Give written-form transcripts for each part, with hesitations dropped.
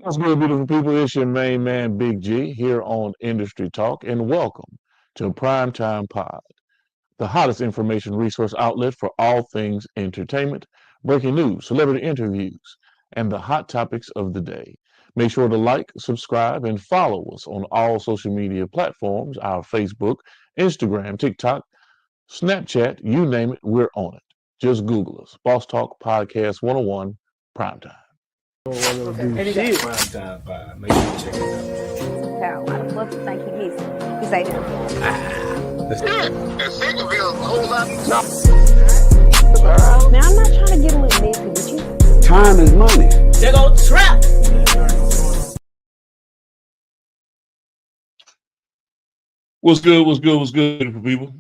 What's good, beautiful people? It's your main man, Big G, here on Industry Talk, and welcome to Primetime Pod, the hottest information resource outlet for all things entertainment, breaking news, celebrity interviews, and the hot topics of the day. Make sure to like, subscribe, and follow us on all social media platforms, our Facebook, Instagram, TikTok, Snapchat, you name it, we're on it. Just Google us. Boss Talk Podcast 101, Primetime. Okay. Do Anytime. shit. Prime Time 5. Make sure you check it How? Why the fuck you think he missing? He say that. out. And second bill a whole lot. Now I'm not trying to get a little messy with you. Time is money. They go trap. What's good? What's good? What's good, beautiful people?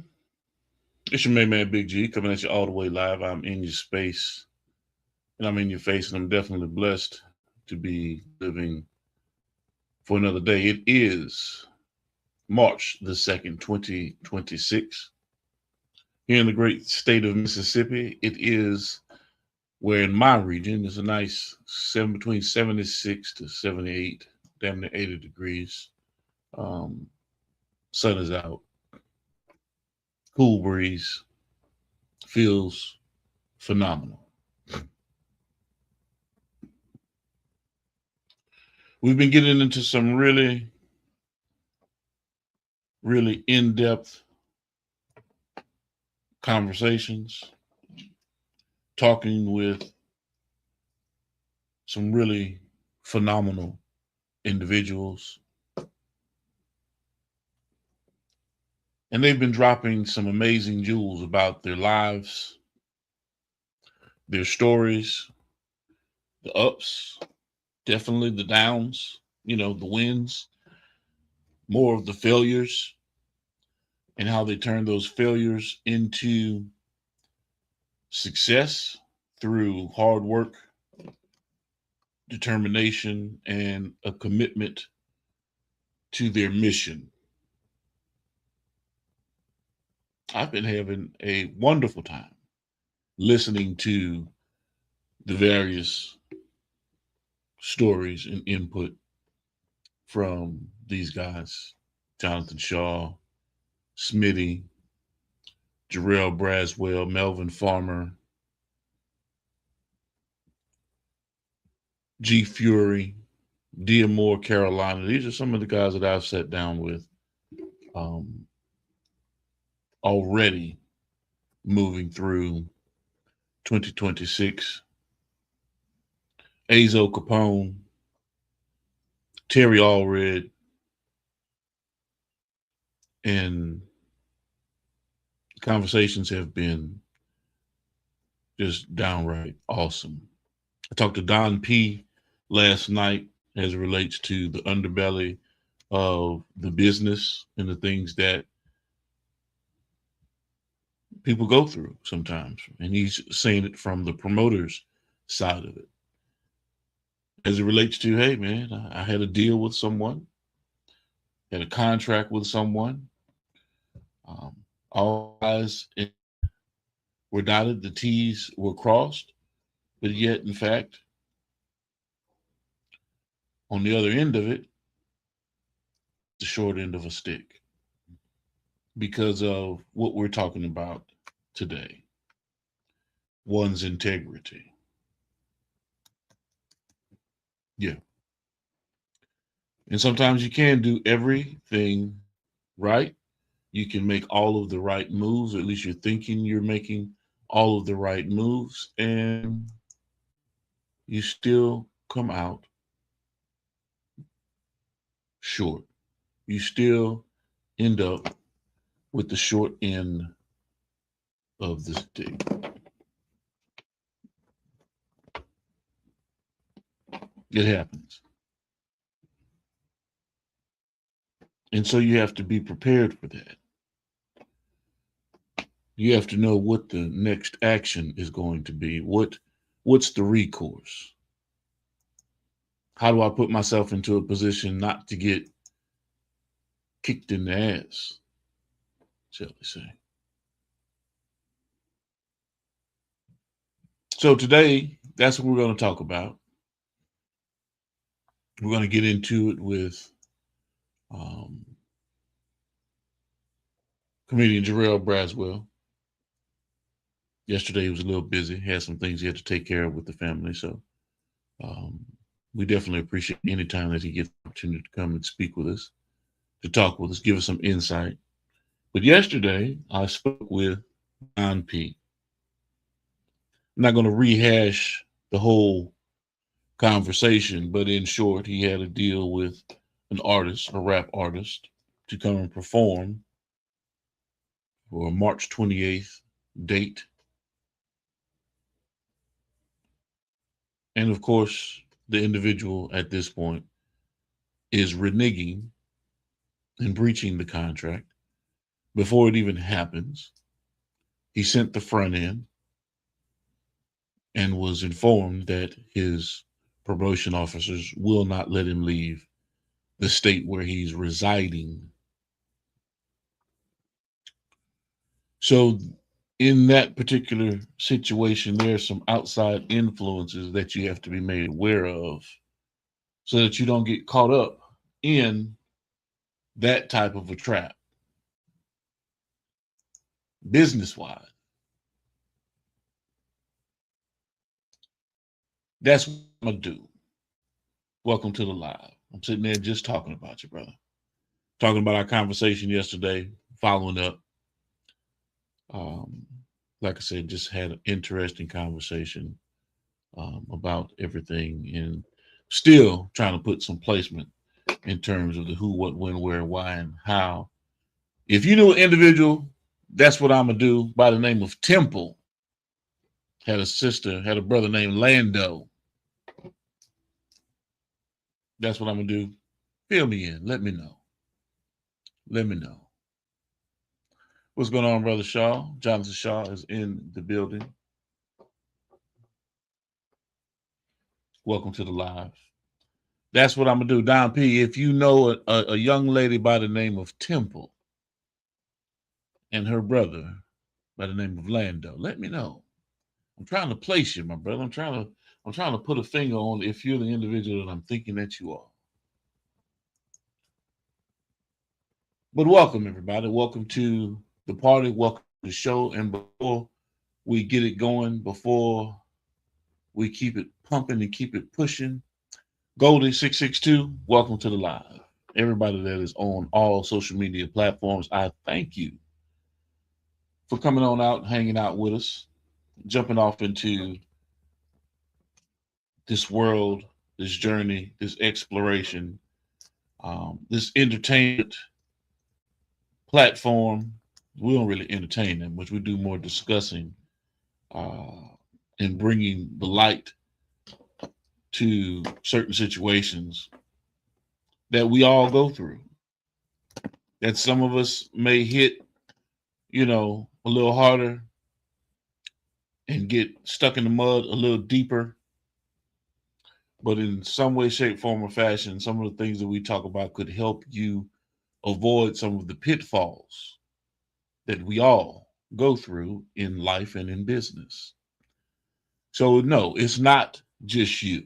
It's your main man, Big G, coming at you all the way live. I'm in your space, and I'm in your face, and I'm definitely blessed to be living for another day. It is March the 2nd, 2026. Here in the great state of Mississippi, it is where in my region is a nice between 76 to 78, damn near 80 degrees. Sun is out, cool breeze, feels phenomenal. We've been getting into some really, really in-depth conversations, talking with some really phenomenal individuals. And they've been dropping some amazing jewels about their lives, their stories, the ups, definitely the downs, the wins, more of the failures, and how they turn those failures into success through hard work, determination, and a commitment to their mission. I've been having a wonderful time listening to the various stories and input from these guys: Jonathan Shaw, Smitty, Jarrell Braswell, Melvin Farmer, G Fury, Dia Moore, Carolina. These are some of the guys that I've sat down with already moving through 2026. Azo Capone, Terry Allred, and conversations have been just downright awesome. I talked to Don P last night as it relates to the underbelly of the business and the things that people go through sometimes. And he's saying it from the promoter's side of it. As it relates to, hey, man, I had a deal with someone, had a contract with someone. All I's were dotted, the T's were crossed, but yet, in fact, on the other end of it, the short end of a stick because of what we're talking about today: one's integrity. Yeah. And sometimes you can do everything right. You can make all of the right moves, or at least you're thinking you're making all of the right moves, and you still come out short. You still end up with the short end of the stick. It happens. And so you have to be prepared for that. You have to know what the next action is going to be. What's the recourse? How do I put myself into a position not to get kicked in the ass, shall we say? So today, that's what we're going to talk about. We're going to get into it with comedian Jarrell Braswell. Yesterday he was a little busy, had some things he had to take care of with the family. So we definitely appreciate any time that he gets the opportunity to come and speak with us, to talk with us, give us some insight. But yesterday I spoke with Don P. I'm not going to rehash the whole conversation, but in short, he had a deal with an artist, a rap artist, to come and perform for a March 28th date. And of course, the individual at this point is reneging and breaching the contract before it even happens. He sent the front end and was informed that his promotion officers will not let him leave the state where he's residing. So in that particular situation, there are some outside influences that you have to be made aware of so that you don't get caught up in that type of a trap. Business-wise. That's what I'm going to do. Welcome to the live. I'm sitting there just talking about you, brother. Talking about our conversation yesterday, following up. Like I said, just had an interesting conversation about everything and still trying to put some placement in terms of the who, what, when, where, why, and how. If you knew an individual, that's what I'm going to do, by the name of Temple. Had a brother named Lando. That's what I'm going to do. Fill me in. Let me know. Let me know. What's going on, Brother Shaw? Jonathan Shaw is in the building. Welcome to the live. That's what I'm going to do. Don P, if you know a young lady by the name of Temple and her brother by the name of Lando, let me know. I'm trying to place you, my brother. I'm trying to put a finger on if you're the individual that I'm thinking that you are. But welcome, everybody. Welcome to the party. Welcome to the show. And before we get it going, before we keep it pumping and keep it pushing, Goldie 662, welcome to the live. Everybody that is on all social media platforms, I thank you for coming on out, hanging out with us, jumping off into this world, this journey, this exploration, this entertainment platform. We don't really entertain them, which we do more discussing and bringing the light to certain situations that we all go through, that some of us may hit, a little harder and get stuck in the mud a little deeper. But in some way, shape, form, or fashion, some of the things that we talk about could help you avoid some of the pitfalls that we all go through in life and in business. So no, it's not just you.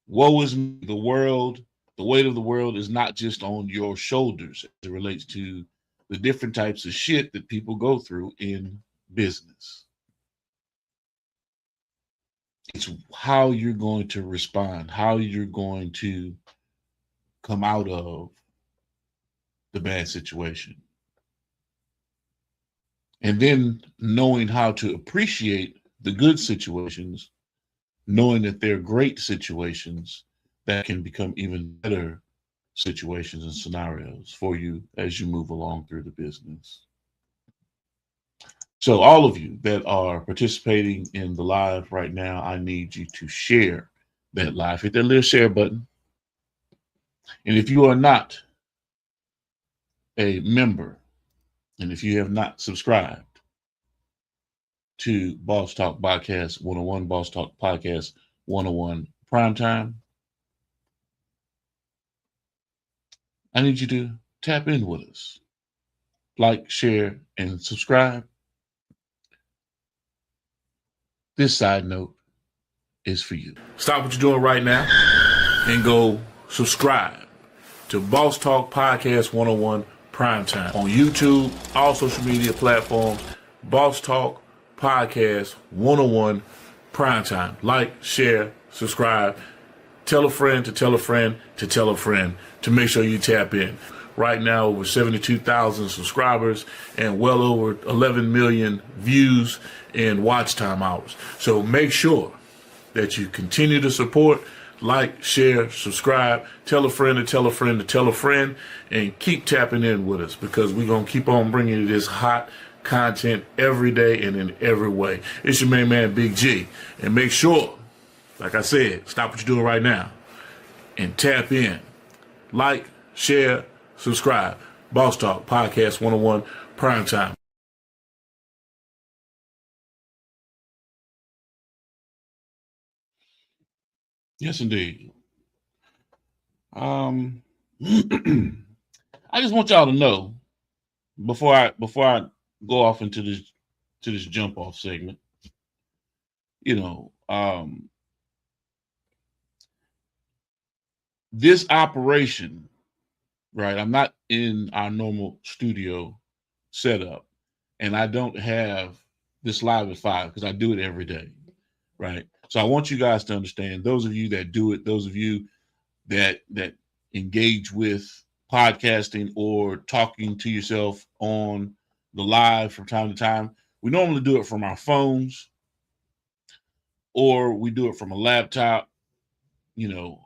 Woe is me, the world, the weight of the world is not just on your shoulders as it relates to the different types of shit that people go through in business. It's how you're going to respond, how you're going to come out of the bad situation. And then knowing how to appreciate the good situations, knowing that they're great situations that can become even better situations and scenarios for you as you move along through the business. So all of you that are participating in the live right now, I need you to share that live. Hit that little share button. And if you are not a member, and if you have not subscribed to Boss Talk Podcast 101, Boss Talk Podcast 101 Primetime, I need you to tap in with us. Like, share, and subscribe. This side note is for you. Stop what you're doing right now and go subscribe to Boss Talk Podcast 101 Primetime on YouTube, all social media platforms. Boss Talk Podcast 101 Primetime. Like, share, subscribe. Tell a friend to tell a friend to tell a friend to make sure you tap in. Right now, over 72,000 subscribers and well over 11 million views and watch time hours. So make sure that you continue to support, like, share, subscribe, tell a friend to tell a friend to tell a friend, and keep tapping in with us because we're going to keep on bringing you this hot content every day and in every way. It's your main man, Big G. And make sure, like I said, stop what you're doing right now and tap in. Like, share, subscribe. Boss Talk Podcast 101 Primetime. Yes, indeed. I just want y'all to know before I go off into this jump off segment, this operation, right? I'm not in our normal studio setup, and I don't have this live at 5 because I do it every day, right? So I want you guys to understand, those of you that do it, those of you that engage with podcasting or talking to yourself on the live from time to time, we normally do it from our phones or we do it from a laptop,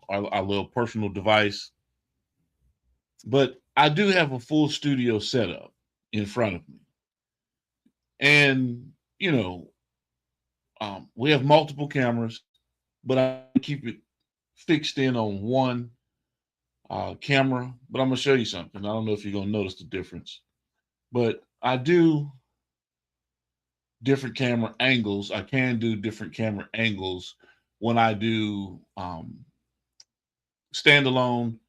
our little personal device. But I do have a full studio setup in front of me. And, we have multiple cameras, but I keep it fixed in on one camera. But I'm going to show you something. I don't know if you're going to notice the difference. But I do different camera angles. I can do different camera angles when I do standalone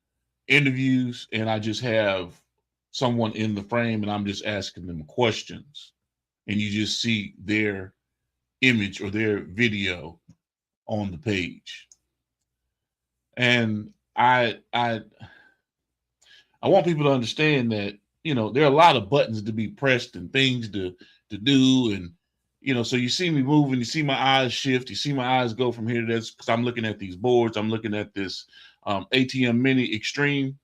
interviews and I just have someone in the frame and I'm just asking them questions. And you just see their image or their video on the page. And I want people to understand that, there are a lot of buttons to be pressed and things to do. And, so you see me moving, you see my eyes shift, you see my eyes go from here to this because I'm looking at these boards. I'm looking at this ATEM Mini Extreme,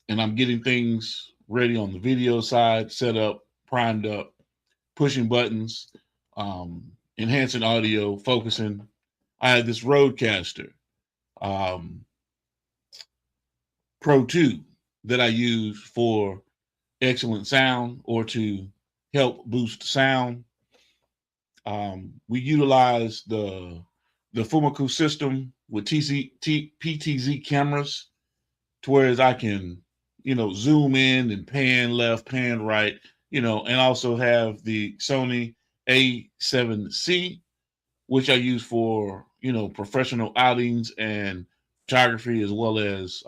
and I'm getting things ready on the video side, set up, primed up, pushing buttons, enhancing audio, focusing. I had this Rodecaster Pro 2 that I use for excellent sound or to help boost sound. We utilize the Fumiku system with PTZ cameras to whereas I can, zoom in and pan left, pan right, and also have the Sony A7C, which I use for, professional outings and photography as well as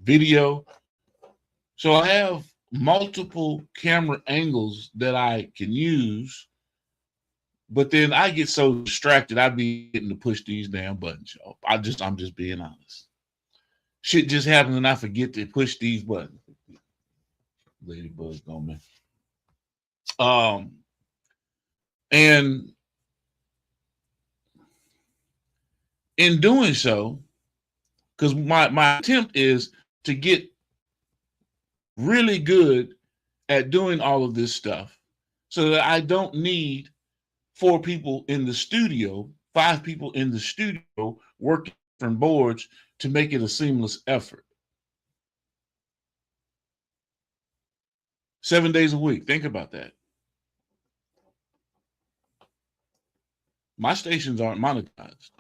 video. So I have multiple camera angles that I can use, but then I get so distracted, I be getting to push these damn buttons, y'all. I'm just being honest. Shit just happens and I forget to push these buttons. Ladybug's on me. And in doing so, because my attempt is to get really good at doing all of this stuff so that I don't need 4 people in the studio, 5 people in the studio working different boards to make it a seamless effort. 7 days a week. Think about that. My stations aren't monetized.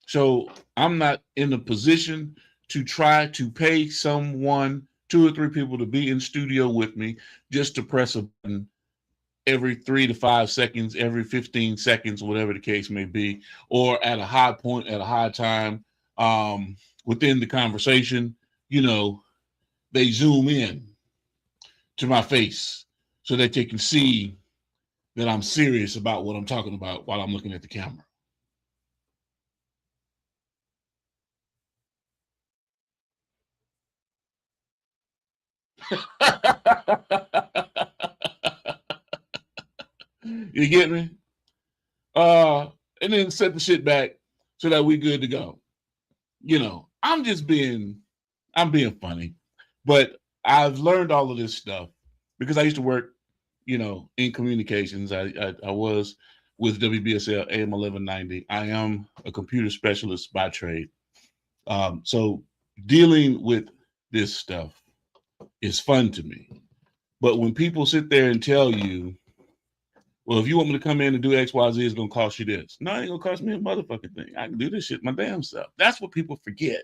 So I'm not in a position to try to pay someone, 2 or 3 people to be in studio with me just to press a button every 3 to 5 seconds, every 15 seconds, whatever the case may be, or at a high point, at a high time, within the conversation, they zoom in to my face so that they can see that I'm serious about what I'm talking about while I'm looking at the camera. You get me? And then set the shit back so that we good to go. You know, I'm being funny, but I've learned all of this stuff because I used to work, you know, in communications. I was with WBSL AM 1190. I am a computer specialist by trade. So dealing with this stuff is fun to me. But when people sit there and tell you, well, if you want me to come in and do X, Y, Z, it's going to cost you this. No, it ain't going to cost me a motherfucking thing. I can do this shit my damn self. That's what people forget.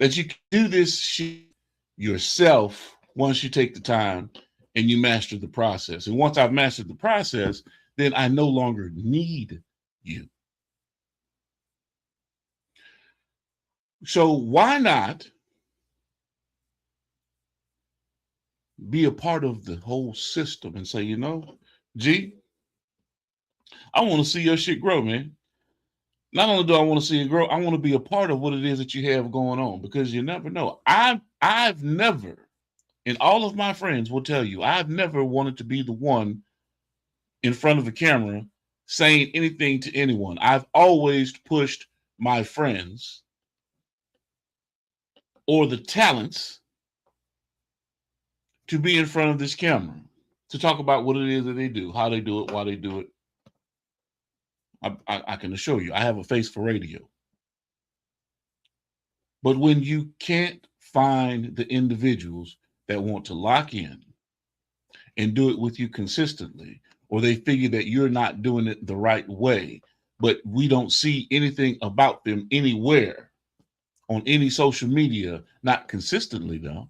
That you can do this shit yourself once you take the time and you master the process. And once I've mastered the process, then I no longer need you. So why not be a part of the whole system and say, you know, G, I want to see your shit grow, man. Not only do I want to see it grow, I want to be a part of what it is that you have going on, because you never know. I've never, and all of my friends will tell you, I've never wanted to be the one in front of a camera saying anything to anyone. I've always pushed my friends or the talents to be in front of this camera, to talk about what it is that they do, how they do it, why they do it. I can assure you, I have a face for radio. But when you can't find the individuals that want to lock in and do it with you consistently, or they figure that you're not doing it the right way, but we don't see anything about them anywhere on any social media, not consistently though,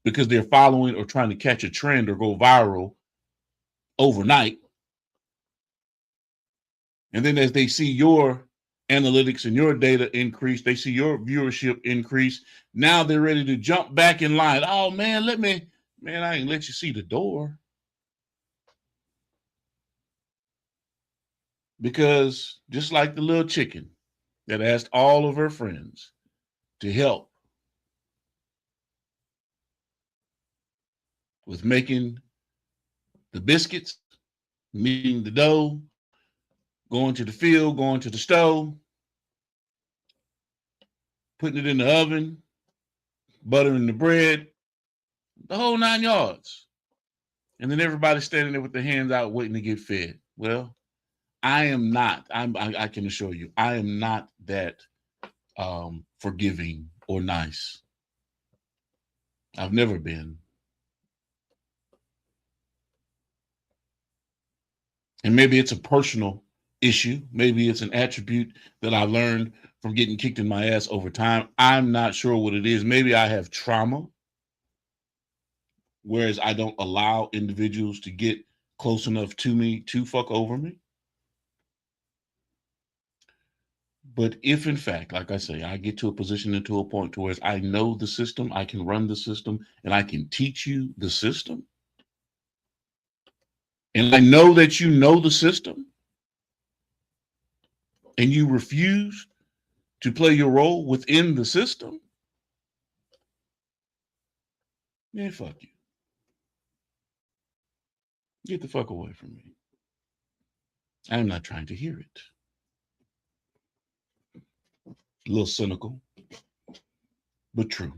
because they're following or trying to catch a trend or go viral overnight. And then as they see your analytics and your data increase, they see your viewership increase. Now they're ready to jump back in line. Oh man, I ain't let you see the door. Because just like the little chicken that asked all of her friends to help with making the biscuits, kneading the dough, going to the field, going to the stove, putting it in the oven, buttering the bread, the whole 9 yards. And then everybody's standing there with their hands out waiting to get fed. Well, I am not, I can assure you, I am not that forgiving or nice. I've never been. And maybe it's a personal issue. Maybe it's an attribute that I learned from getting kicked in my ass over time. I'm not sure what it is. Maybe I have trauma, whereas I don't allow individuals to get close enough to me to fuck over me. But if in fact, like I say, I get to a position and to a point to where I know the system, I can run the system, and I can teach you the system, and I know that you know the system, and you refuse to play your role within the system, man, fuck you. Get the fuck away from me. I'm not trying to hear it. A little cynical, but true.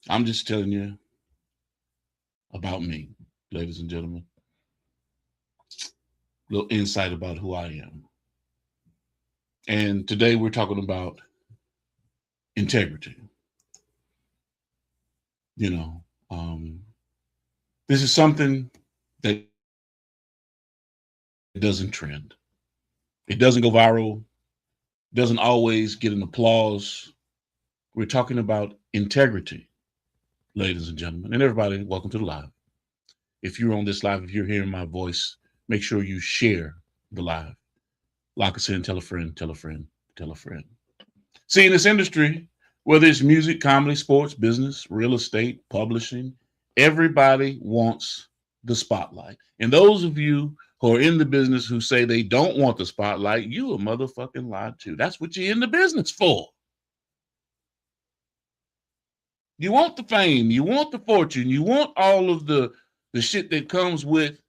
I'm just telling you about me, ladies and gentlemen. A little insight about who I am. And today we're talking about integrity. You know, this is something that doesn't trend. It doesn't go viral. Doesn't always get an applause. We're talking about integrity, ladies and gentlemen. And everybody, welcome to the live. If you're on this live, if you're hearing my voice, make sure you share the live. Lock us in, tell a friend, tell a friend, tell a friend. See, in this industry, whether it's music, comedy, sports, business, real estate, publishing, everybody wants the spotlight. And those of you who are in the business who say they don't want the spotlight, you a motherfucking lie too. That's what you're in the business for. You want the fame, you want the fortune, you want all of the shit that comes with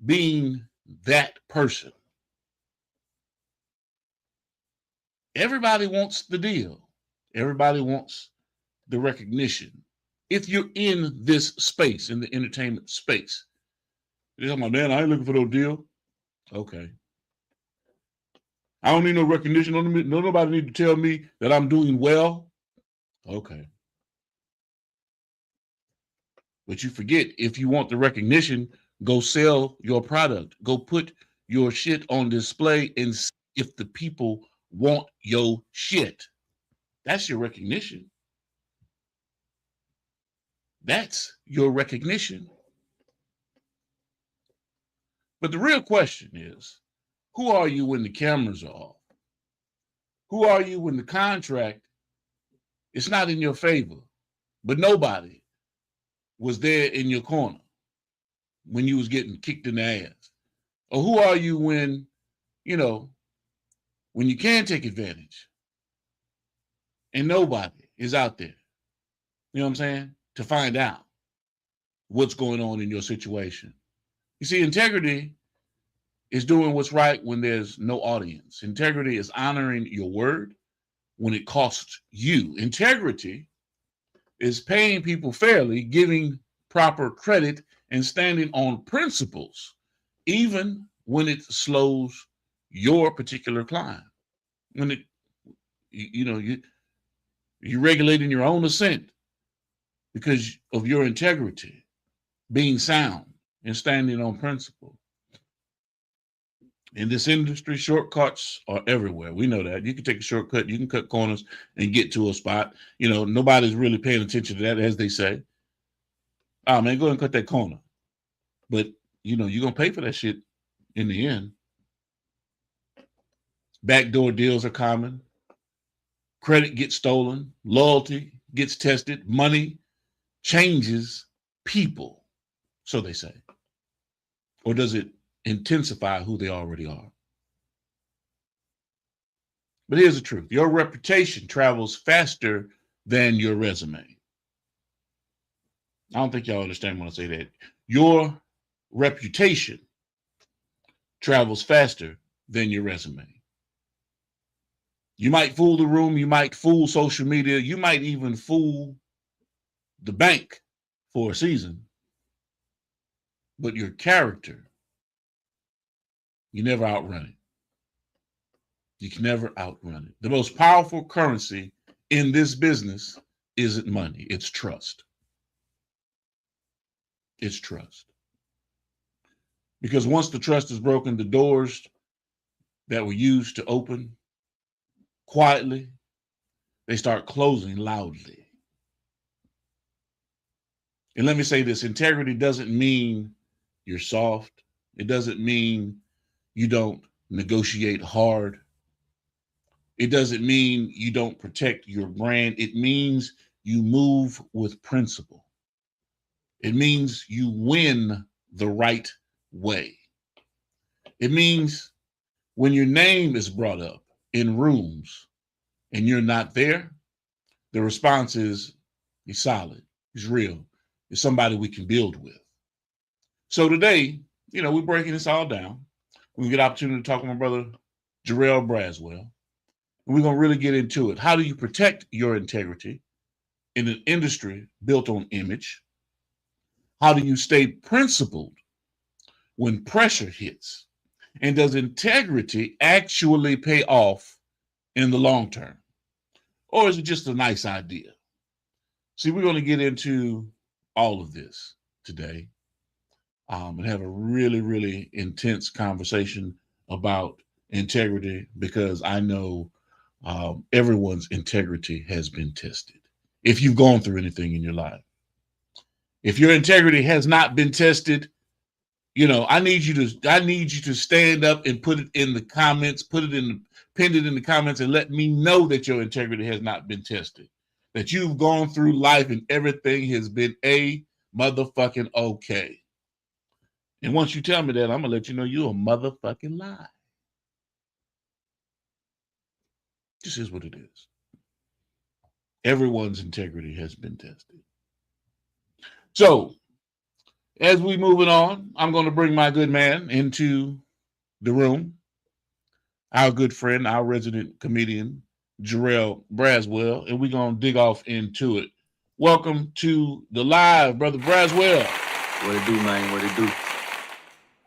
being that person. Everybody wants the deal. Everybody wants the recognition. If you're in this space, in the entertainment space, you're talking about, man, I ain't looking for no deal. Okay. I don't need no recognition. No, nobody need to tell me that I'm doing well. Okay. But you forget, if you want the recognition, go sell your product. Go put your shit on display and see if the people want your shit. That's your recognition. That's your recognition. But the real question is, who are you when the cameras are off? Who are you when the contract is not in your favor, but nobody was there in your corner when you was getting kicked in the ass? Or who are you when, when you can take advantage and nobody is out there, you know what I'm saying, to find out what's going on in your situation? You see, integrity is doing what's right when there's no audience. Integrity is honoring your word when it costs you. Integrity is paying people fairly, giving proper credit, and standing on principles, even when it slows your particular climb. When it, you're regulating your own ascent because of your integrity, being sound and standing on principle. In this industry, shortcuts are everywhere. We know that. You can take a shortcut, you can cut corners and get to a spot. Nobody's really paying attention to that, as they say. Oh, man, go ahead and cut that corner. But, you're going to pay for that shit in the end. Backdoor deals are common. Credit gets stolen. Loyalty gets tested. Money changes people, so they say. Or does it intensify who they already are? But here's the truth. Your reputation travels faster than your resume. I don't think y'all understand when I say that. Your reputation travels faster than your resume. You might fool the room. You might fool social media. You might even fool the bank for a season. But your character, you never outrun it. You can never outrun it. The most powerful currency in this business isn't money. It's trust. It's trust. Because once the trust is broken, the doors that were used to open quietly, they start closing loudly. And let me say this, integrity doesn't mean you're soft. It doesn't mean you don't negotiate hard. It doesn't mean you don't protect your brand. It means you move with principle. It means you win the right way. It means when your name is brought up in rooms and you're not there, the response is, he's solid, he's real, he's somebody we can build with. So today, we're breaking this all down. We get an opportunity to talk with my brother, Jarrell Braswell. And we're going to really get into it. How do you protect your integrity in an industry built on image? How do you stay principled when pressure hits? And does integrity actually pay off in the long term? Or is it just a nice idea? See, we're going to get into all of this today and have a really, really intense conversation about integrity, because I know everyone's integrity has been tested. If you've gone through anything in your life, if your integrity has not been tested, I need you to stand up and put it in the comments, pin it in the comments, and let me know that your integrity has not been tested, that you've gone through life and everything has been a motherfucking okay. And once you tell me that, I'm gonna let you know you're a motherfucking lie. This is what it is. Everyone's integrity has been tested. So, as we moving on, I'm going to bring my good man into the room. Our good friend, our resident comedian, Jarrell Braswell, and we're going to dig off into it. Welcome to the live, Brother Braswell. What it do, man? What it do?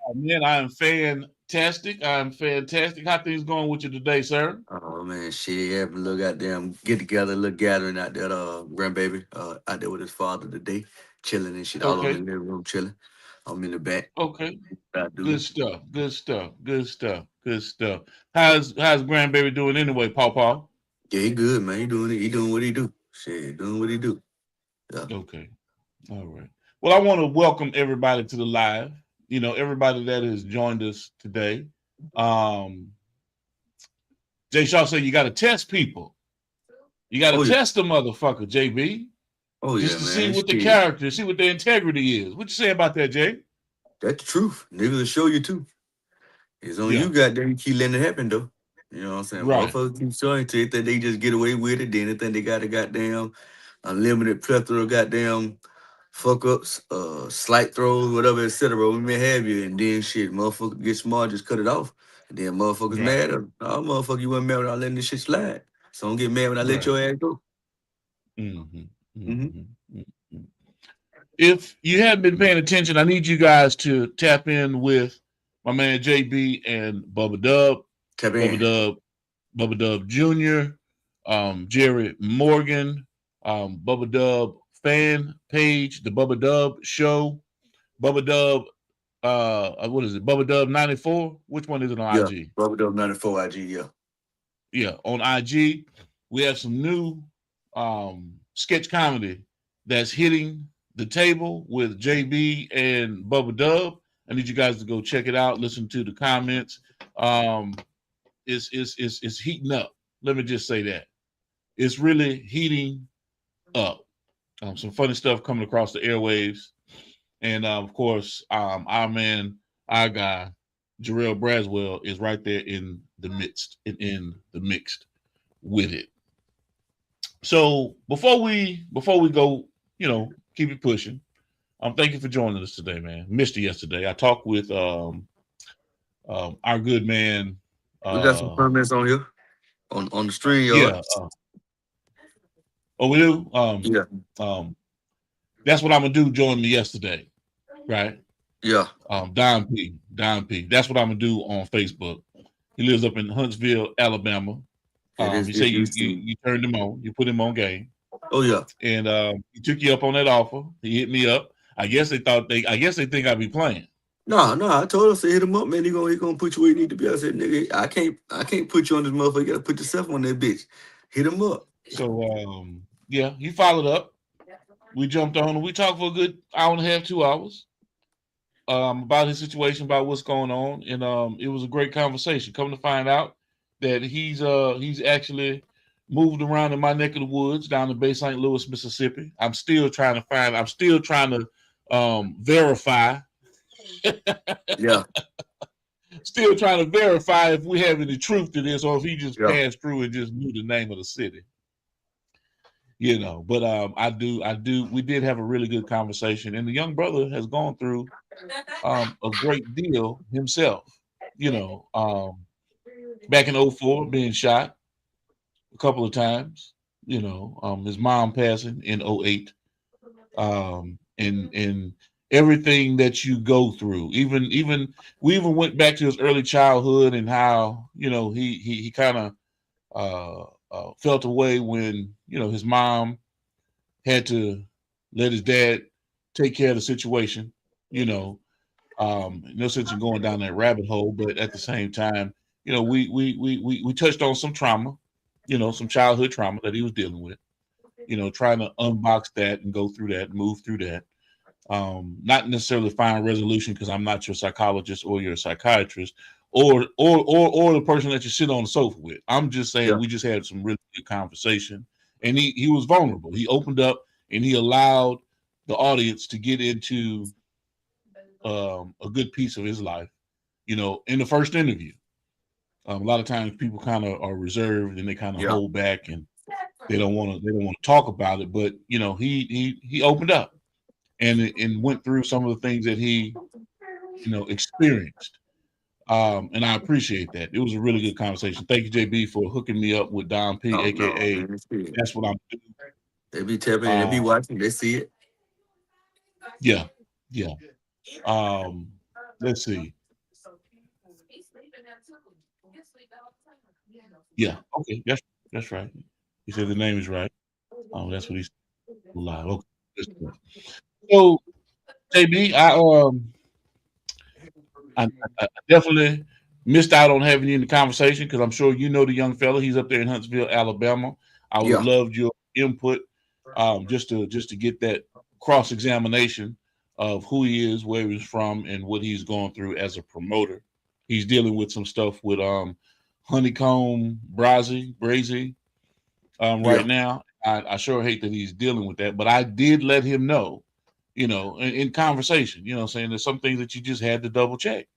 Oh, man, I am fantastic. I'm fantastic. How things going with you today, sir? Oh man, shit, yeah, little goddamn get together, little gathering out there, grandbaby, out there with his father today, chilling and shit, all over Okay. in the living room chilling. I'm in the back. Okay. I do. Good stuff. Good stuff. Good stuff. Good stuff. How's grandbaby doing anyway, Paw? Yeah, he good, man. He doing what he do. Shit, doing what he do. Yeah. Okay. All right. Well, I want to welcome everybody to the live. You know, everybody that has joined us today. Jay Shaw said you got to test people. You got to test the motherfucker, JB. Oh, just yeah, to man. see what the character, see what their integrity is. What you say about that, Jay? That's the truth. Niggas will show you too. It's on you, goddamn. You keep letting it happen, though. You know what I'm saying? Right. Motherfuckers keep showing to it that they just get away with it. Then they think they got a goddamn unlimited plethora of goddamn fuck ups, slight throws, whatever, etc. We may have you, and then shit, motherfucker get smart, just cut it off. And then motherfuckers mad. Oh, motherfucker, you wasn't mad without letting this shit slide. So don't get mad when I let your ass go. If you haven't been paying attention, I need you guys to tap in with my man JB and Bubba Dub. Tap in. Bubba Dub Jr., Jerry Morgan, Bubba Dub fan page, the Bubba Dub show, Bubba Dub, what is it? Bubba Dub 94? Which one is it on IG? Bubba Dub 94 IG, yeah. Yeah, on IG. We have some new sketch comedy that's hitting the table with JB and Bubba Dub. I need you guys to go check it out, listen to the comments. It's heating up. Let me just say that. It's really heating up. Some funny stuff coming across the airwaves. And of course, our guy, Jarrell Braswell, is right there in the mixed with it. So before we go, keep it pushing. Thank you for joining us today, man. Missed you yesterday. I talked with our good man. We got some comments on here on the stream, yeah. Oh, we do? Yeah. That's what I'm gonna do. Join me yesterday, right? Yeah. Don P. That's what I'm gonna do on Facebook. He lives up in Huntsville, Alabama. He said you turned him on. You put him on game. Oh yeah. And he took you up on that offer. He hit me up. I guess they think I'd be playing. No, I told us to hit him up, man. He gonna put you where you need to be. I said, nigga, I can't put you on this motherfucker. You gotta put yourself on that bitch. Hit him up. So yeah, he followed up. We jumped on and we talked for a good hour and a half, 2 hours. About his situation, about what's going on, and it was a great conversation. Come to find out that he's actually moved around in my neck of the woods down in Bay St. Louis, Mississippi. I'm still trying to verify. Yeah. Still trying to verify if we have any truth to this or if he just passed through and just knew the name of the city. But we did have a really good conversation, and the young brother has gone through a great deal himself. Back in 2004, being shot a couple of times, his mom passing in 2008, and everything that you go through, even we went back to his early childhood and how, he kind of felt away when, his mom had to let his dad take care of the situation, no sense in going down that rabbit hole, but at the same time, we touched on some trauma, some childhood trauma that he was dealing with, trying to unbox that and go through that, move through that. Not necessarily find a resolution, because I'm not your psychologist or your psychiatrist or the person that you sit on the sofa with. I'm just saying we just had some really good conversation, and he was vulnerable. He opened up and he allowed the audience to get into a good piece of his life, you know, in the first interview. A lot of times people kind of are reserved and they kind of Yeah. hold back and they don't want to talk about it. But you know, he opened up and went through some of the things that he, you know, experienced. And I appreciate that. It was a really good conversation. Thank you, JB, for hooking me up with Don P, Oh, no, aka man, it's good. That's What I'm Doing. They be tapping, they be watching, they see it. Yeah, yeah. Let's see. Yeah, okay, that's right. He said the name is right. That's what he's live. Okay. So JB, I definitely missed out on having you in the conversation because I'm sure you know the young fella. He's up there in Huntsville, Alabama. I would have loved your input, just to get that cross examination of who he is, where he's from, and what he's going through as a promoter. He's dealing with some stuff with Honeycomb Brazy right now. I sure hate that he's dealing with that, but I did let him know, you know, in conversation, you know, saying there's some things that you just had to double check.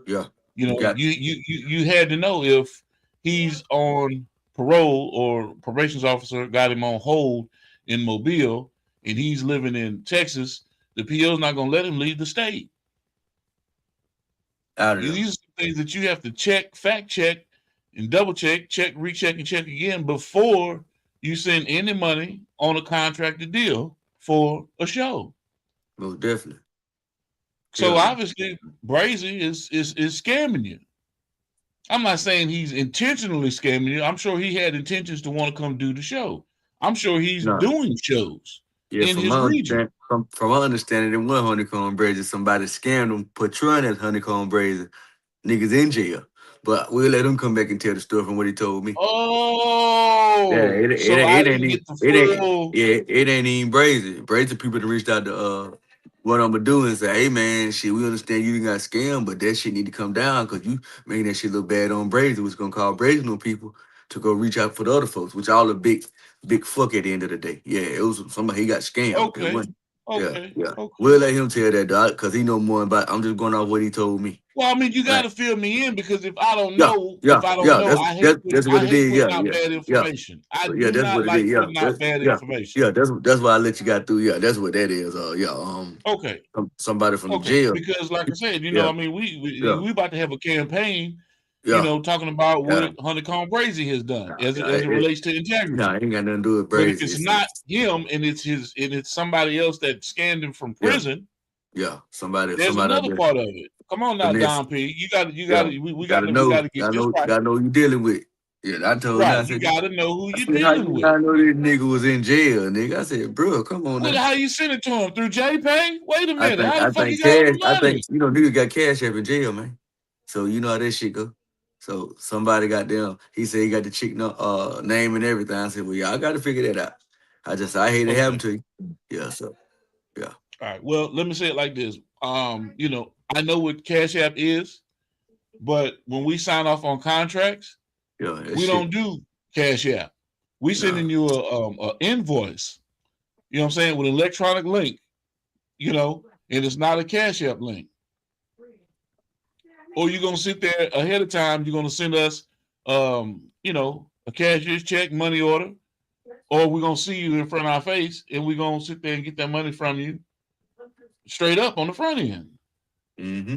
Yeah. You know, you had to know if he's on parole or probation's officer got him on hold in Mobile and he's living in Texas, the PO's not going to let him leave the state. These are things that you have to check, fact check, and double check, recheck, and check again before you send any money on a contracted deal for a show. Most definitely. So obviously, Brazy is scamming you. I'm not saying he's intentionally scamming you. I'm sure he had intentions to want to come do the show. I'm sure he's doing shows in his region. From my understanding, in one Honeycomb Brazy, somebody scammed him, portraying as Honeycomb Brazy, niggas in jail. But we'll let him come back and tell the story from what he told me. Oh, yeah, it ain't even Brazy. Brazy people that reached out to what I'm gonna do and say, hey man, shit, we understand you got scammed, but that shit need to come down because you making that shit look bad on Brazy. Was gonna call Brazy on people to go reach out for the other folks, which all a big fuck at the end of the day. Yeah, it was somebody he got scammed. Okay. Yeah. We'll let him tell that, dog, because he know more about. I'm just going off what he told me. Well, I mean, you got to fill me in because if I don't know, I hate putting out bad information. I do not like putting out bad information. Yeah, that's why I let you got through. Yeah, that's what that is. Okay. Somebody from the jail. Because, like I said, you know, I mean, we about to have a campaign. You know, talking about what Honeycomb Brazy has done as it relates to integrity. No, it ain't got nothing to do with Brazy. But if it's not him and it's somebody else that scanned him from prison, somebody. There's another part of it. Come on now, Don P. We got to get this right. Gotta know who you dealing with. Yeah, I told him. You got to know who you're dealing with. I know this nigga was in jail, nigga. I said, bro, come on now. How you send it to him? Through JPay? Wait a minute. I think nigga got cash up in jail, man. So you know how that shit go. So somebody got them. He said he got the chick name and everything. I said, well, y'all got to figure that out. I hate it happen to you. Yeah, so yeah. All right. Well, let me say it like this. You know, I know what Cash App is, but when we sign off on contracts, we don't do Cash App. We sending you a invoice. You know what I'm saying, with an electronic link. You know, and it's not a Cash App link. Or you're gonna sit there ahead of time. You're gonna send us, you know, a cashier's check, money order, or we're gonna see you in front of our face, and we're gonna sit there and get that money from you straight up on the front end. Mm-hmm.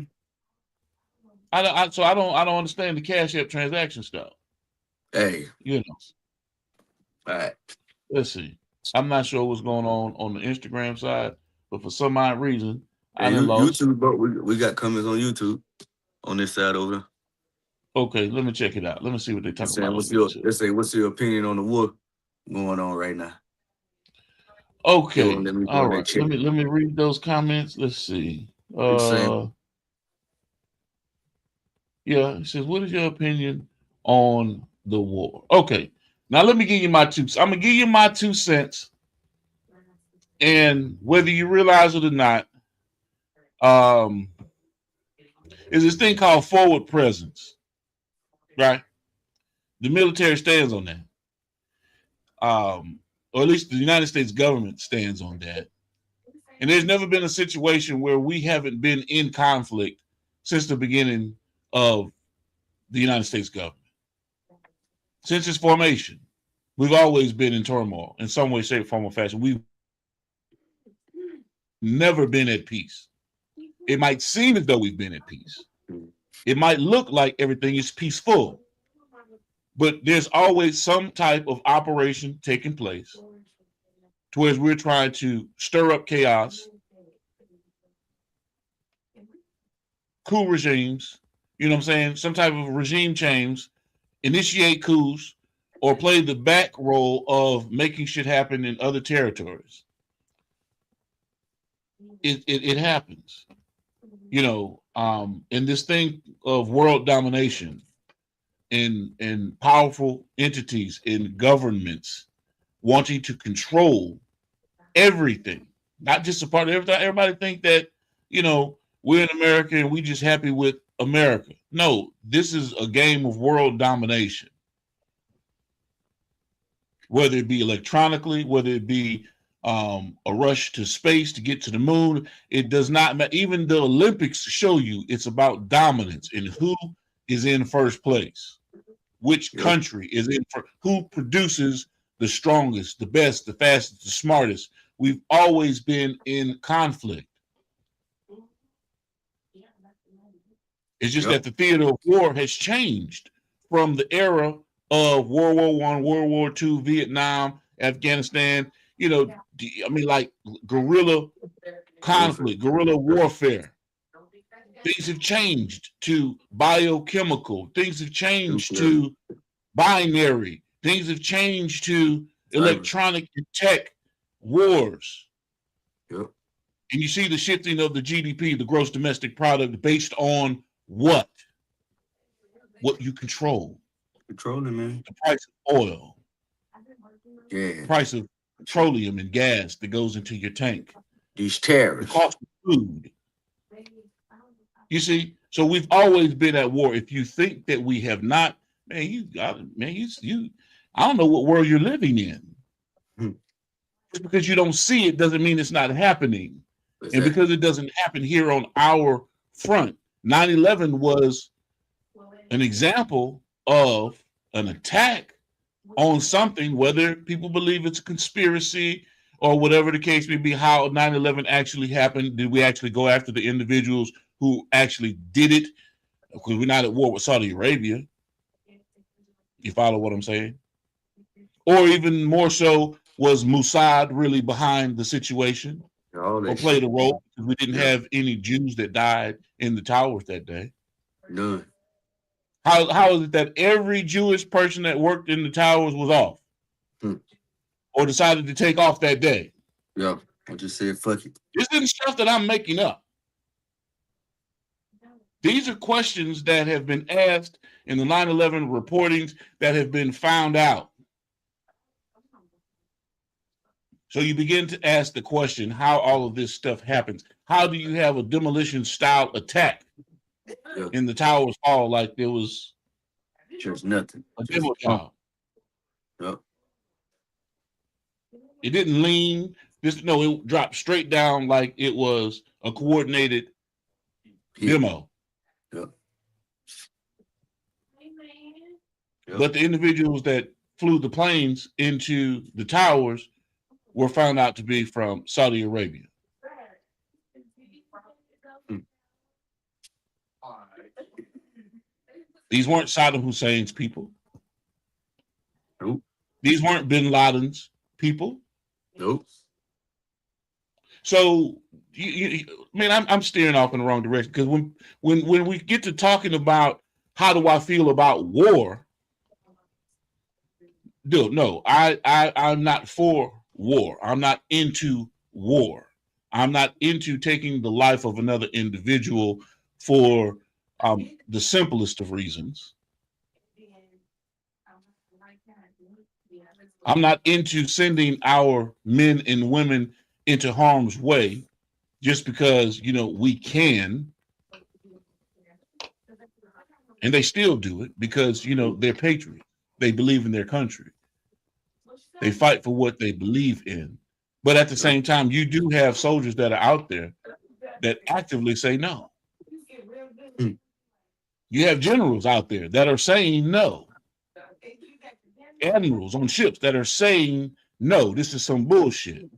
I don't understand the Cash App transaction stuff. Hey, you know. All right. Let's see. I'm not sure what's going on the Instagram side, but for some odd reason, YouTube. But we got comments on YouTube. On this side over there. Okay, let me check it out. Let me see what they're talking about. What's your opinion on the war going on right now? Okay. All right. Let me read those comments. Let's see. Yeah, it says, what is your opinion on the war? Okay. Now let me give you my I'm gonna give you my 2 cents. And whether you realize it or not, is this thing called forward presence, right? The military stands on that, or at least the United States government stands on that. And there's never been a situation where we haven't been in conflict since the beginning of the United States government. Since its formation, we've always been in turmoil in some way, shape, form, or fashion. We've never been at peace. It might seem as though we've been at peace. It might look like everything is peaceful, but there's always some type of operation taking place towards we're trying to stir up chaos, coup regimes, you know what I'm saying? Some type of regime change, initiate coups, or play the back role of making shit happen in other territories. It happens, you know, in this thing of world domination and powerful entities in governments wanting to control everything, not just a part of everything. Everybody think that, you know, we're in America and we just happy with America. No, this is a game of world domination. Whether it be electronically, whether it be a rush to space to get to the moon, it does not matter. Even the Olympics show you it's about dominance and who is in first place, which country is in first, who produces the strongest, the best, the fastest, the smartest. We've always been in conflict. It's just that the theater of war has changed from the era of World War I, World War II, Vietnam, Afghanistan, you know, I mean, like guerrilla conflict, guerrilla warfare. Things have changed to biochemical. Things have changed to binary. Things have changed to electronic and tech wars. Yep. And you see the shifting of the GDP, the gross domestic product, based on what? What you control. Controlling, man. The price of oil. Yeah. The price of petroleum and gas that goes into your tank. These The tariffs. cost of food. You see, so we've always been at war. If you think that we have not, man, you I don't know what world you're living in. Just because you don't see it doesn't mean it's not happening. And because it doesn't happen here on our front, 9/11 was an example of an attack on something, whether people believe it's a conspiracy or whatever the case may be, how 9/11 actually happened. Did we actually go after the individuals who actually did it? Because we're not at war with Saudi Arabia. You follow what I'm saying? Or even more so, was Mossad really behind the situation or played a role? Because we didn't have any Jews that died in the towers that day. None. How is it that every Jewish person that worked in the towers was off or decided to take off that day? Yeah, I just said fuck it. This isn't stuff that I'm making up. These are questions that have been asked in the 9/11 reportings that have been found out. So you begin to ask the question how all of this stuff happens. How do you have a demolition style attack in the towers fall like there was just nothing? A demo job. Yep. It didn't lean. It dropped straight down like it was a coordinated demo. Yep. But the individuals that flew the planes into the towers were found out to be from Saudi Arabia. These weren't Saddam Hussein's people. Nope. These weren't Bin Laden's people. Nope. So, I'm steering off in the wrong direction because when we get to talking about how do I feel about war, dude, no, I'm not for war. I'm not into war. I'm not into taking the life of another individual for the simplest of reasons. I'm not into sending our men and women into harm's way just because, we can. And they still do it because, they're patriots. They believe in their country. They fight for what they believe in. But at the same time, you do have soldiers that are out there that actively say no. Hmm. You have generals out there that are saying no. Admirals on ships that are saying no, this is some bullshit.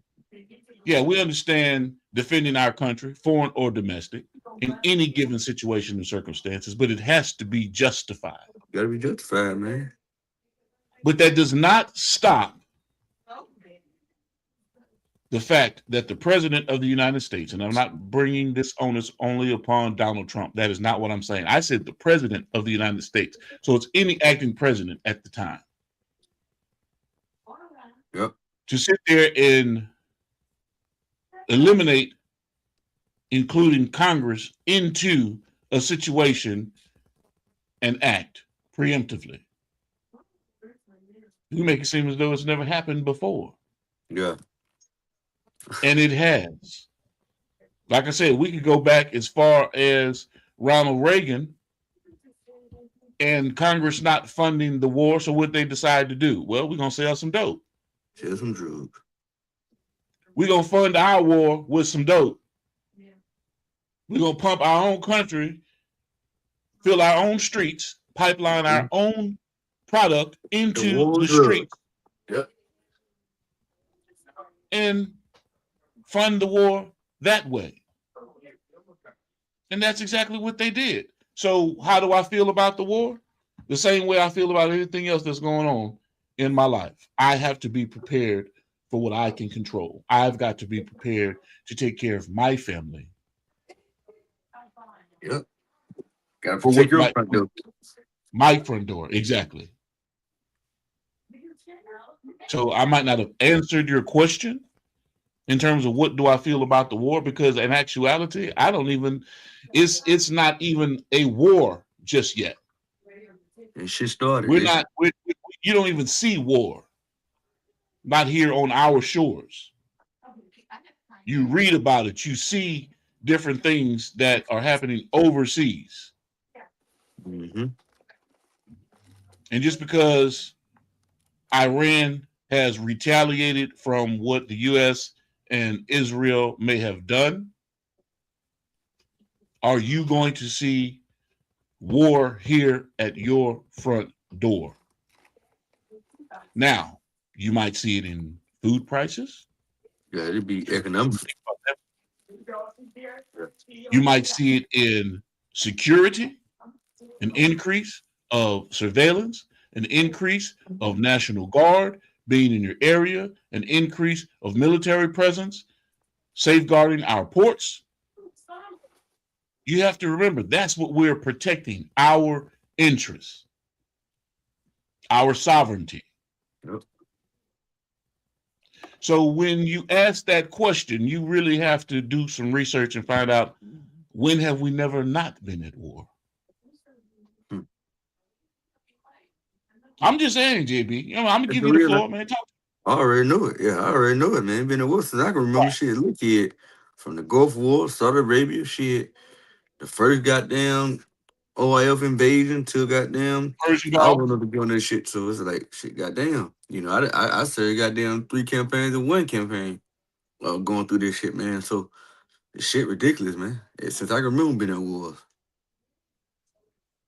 Yeah, we understand defending our country, foreign or domestic, in any given situation and circumstances, but it has to be justified. Gotta be justified, man. But that does not stop the fact that the president of the United States, and I'm not bringing this onus only upon Donald Trump. That is not what I'm saying. I said the president of the United States. So it's any acting president at the time. Yep. To sit there and eliminate, including Congress, into a situation and act preemptively. You make it seem as though it's never happened before. Yeah. And it has. Like I said, we could go back as far as Ronald Reagan and Congress not funding the war. So what they decide to do? Well, we're going to sell some dope. Sell some drugs. We're going to fund our war with some dope. We're going to pump our own country, fill our own streets, pipeline our own product into the streets. Yep. And fund the war that way. And that's exactly what they did. So how do I feel about the war? The same way I feel about anything else that's going on in my life. I have to be prepared for what I can control. I've got to be prepared to take care of my family. Yep. Gotta protect your front door. My front door, exactly. So I might not have answered your question in terms of what do I feel about the war, because in actuality, I don't even, it's not even a war just yet. And shit started. You don't even see war. Not here on our shores. You read about it. You see different things that are happening overseas. Mm-hmm. And just because Iran has retaliated from what the U.S. and Israel may have done, are you going to see war here at your front door? Now, you might see it in food prices. Yeah, it'd be economic. You might see it in security, an increase of surveillance, an increase of National Guard being in your area, an increase of military presence, safeguarding our ports. You have to remember that's what we're protecting, our interests, our sovereignty. Yep. So when you ask that question, you really have to do some research and find out, when have we never not been at war? I'm just saying, JB. You know, I'm gonna give you the floor, man. Talk. I already know it. Yeah, I already know it, man. Been at war since I can remember. Right. Shit. Look at from the Gulf War, Saudi Arabia, shit. The first goddamn OIF invasion till goddamn I was gonna be doing that shit. So it's like shit, goddamn. You know, I served goddamn 3 campaigns in 1 campaign, going through this shit, man. So this shit ridiculous, man. Since I can remember being at wars,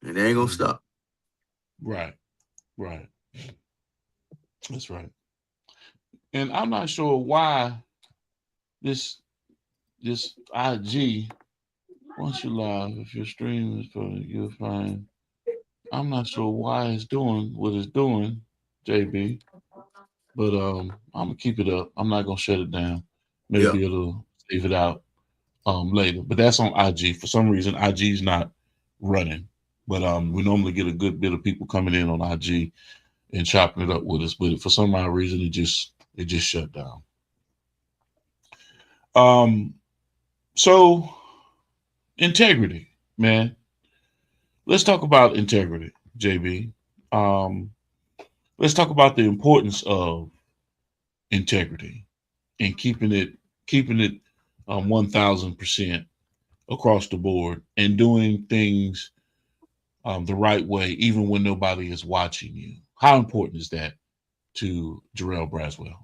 and they ain't gonna stop. Right. Right. That's right. And I'm not sure why this IG, once you live, if your stream is public, you'll find. I'm not sure why it's doing what it's doing, JB. But I'm gonna keep it up. I'm not gonna shut it down. Maybe it'll save it out later. But that's on IG. For some reason, IG's not running. But we normally get a good bit of people coming in on IG and chopping it up with us. But for some odd reason, it just shut down. So integrity, man. Let's talk about integrity, JB. Let's talk about the importance of integrity and keeping it 1,000% across the board and doing things the right way, even when nobody is watching you. How important is that to Jarrell Braswell?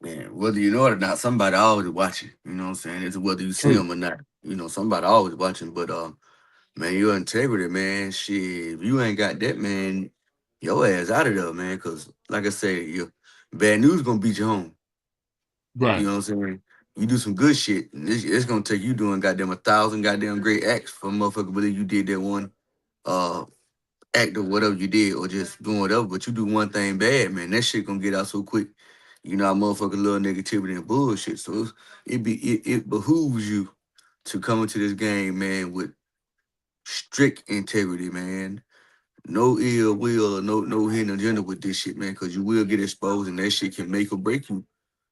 Man, whether you know it or not, somebody always watching. You know what I'm saying? It's whether you see True. them or not. You know, somebody always watching. But man, your integrity, man. Shit, if you ain't got that, man, your ass out of there, man. Cause like I say, your bad news gonna beat you home. You Right. know what I'm saying? You do some good shit, and it's gonna take you doing goddamn 1,000 goddamn great acts for a motherfucker believe you did that one uh act or whatever you did, or just doing whatever. But you do one thing bad, man, that shit gonna get out so quick. You know, I motherfucker love negativity and bullshit. So it behooves you to come into this game, man, with strict integrity, man. No ill will or no hidden agenda with this shit, man, because you will get exposed and that shit can make or break you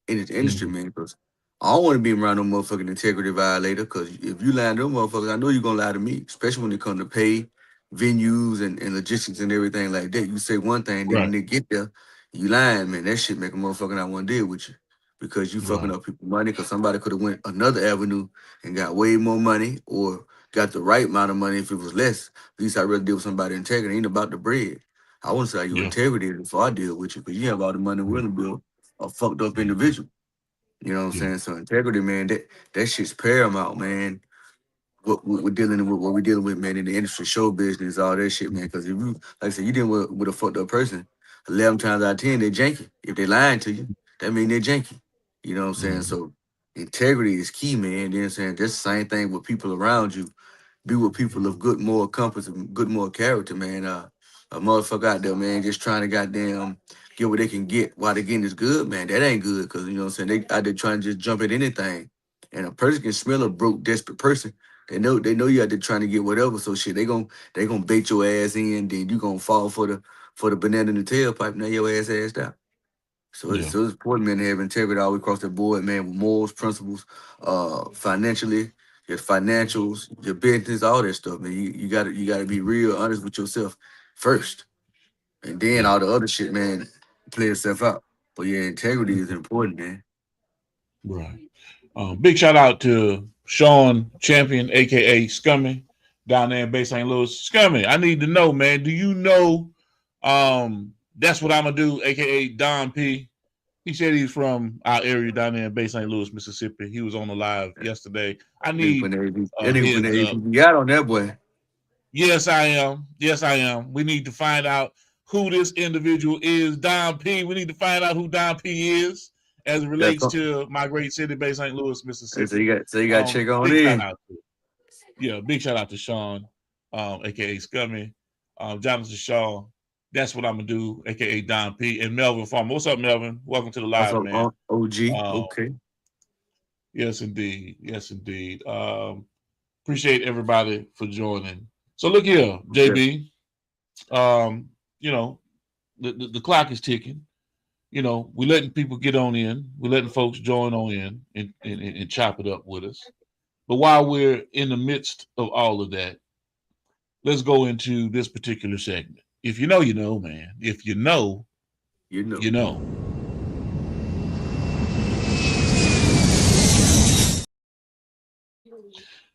in this industry, Mhm. man. Because I don't want to be around no motherfucking integrity violator. Because if you lie to them motherfuckers, I know you're gonna lie to me, especially when it comes to pay, venues, and logistics and everything like that. You say one thing, then when Right. they get there, you lying, man. That shit make a motherfucker not want to deal with you because you fucking Right. up people's money. Because somebody could have went another avenue and got way more money, or got the right amount of money if it was less. At least I rather deal with somebody integrity. It ain't about the bread. I want to say your Yeah. integrity is before I deal with you, because you have all the money Yeah. willing to build a fucked up individual. You know what I'm Yeah. saying? So integrity, man, that shit's paramount, man. What we're dealing with, what we're dealing with, man, in the industry, show business, all that shit, man. Because if you, like I said, you dealing with a fucked up person, 11 times out of 10, they're janky. If they lying to you, that mean they're janky. You know what I'm saying? Mhm. So integrity is key, man. You know what I'm saying? That's the same thing with people around you. Be with people of good moral compass and good moral character, man. A motherfucker out there, man, just trying to goddamn get what they can get while they getting this good, man. That ain't good, because you know what I'm saying, they out there trying to just jump at anything. And a person can smell a broke, desperate person. They know you out there trying to get whatever. So shit, they gonna bait your ass in, then you gonna fall for the banana in the tailpipe. Now your ass assed out. Yeah. So it's important, man, to have integrity all across the board, man, with morals, principles, financially, your financials, your business, all that stuff, man. You gotta be real honest with yourself first. And then Yeah. all the other shit, man, play itself out. But yeah, integrity is Mhm. important, man. Right. Big shout out to Sean Champion, aka Scummy, down there in Bay St. Louis. Scummy, I need to know, man. Do you know that's what I'm gonna do, aka Don P? He said he's from our area down there in Bay St. Louis, Mississippi. He was on the live yesterday. I Nigga put need the AP, a that nigga put heads the up. AP got on that boy. Yes, I am. Yes, I am. We need to find out who this individual is. Don P. We need to find out who Don P is as it Yeah, relates to my great city, Bay St. Louis, so Mississippi. you got to check on Big shout in. out to big shout out to Sean, aka Scummy, Jonathan Shaw. That's what I'm gonna do, aka Don P. And Melvin Farmer. What's up, Melvin? Welcome to the What's live, up, man. OG? Um, Okay. yes, indeed. Yes, indeed. Appreciate everybody for joining. So look here, Okay. JB. You know, the clock is ticking. You know, we're letting people get on in. We're letting folks join on in and chop it up with us. But while we're in the midst of all of that, let's go into this particular segment. If you know, you know, man. If you know, You know. you know.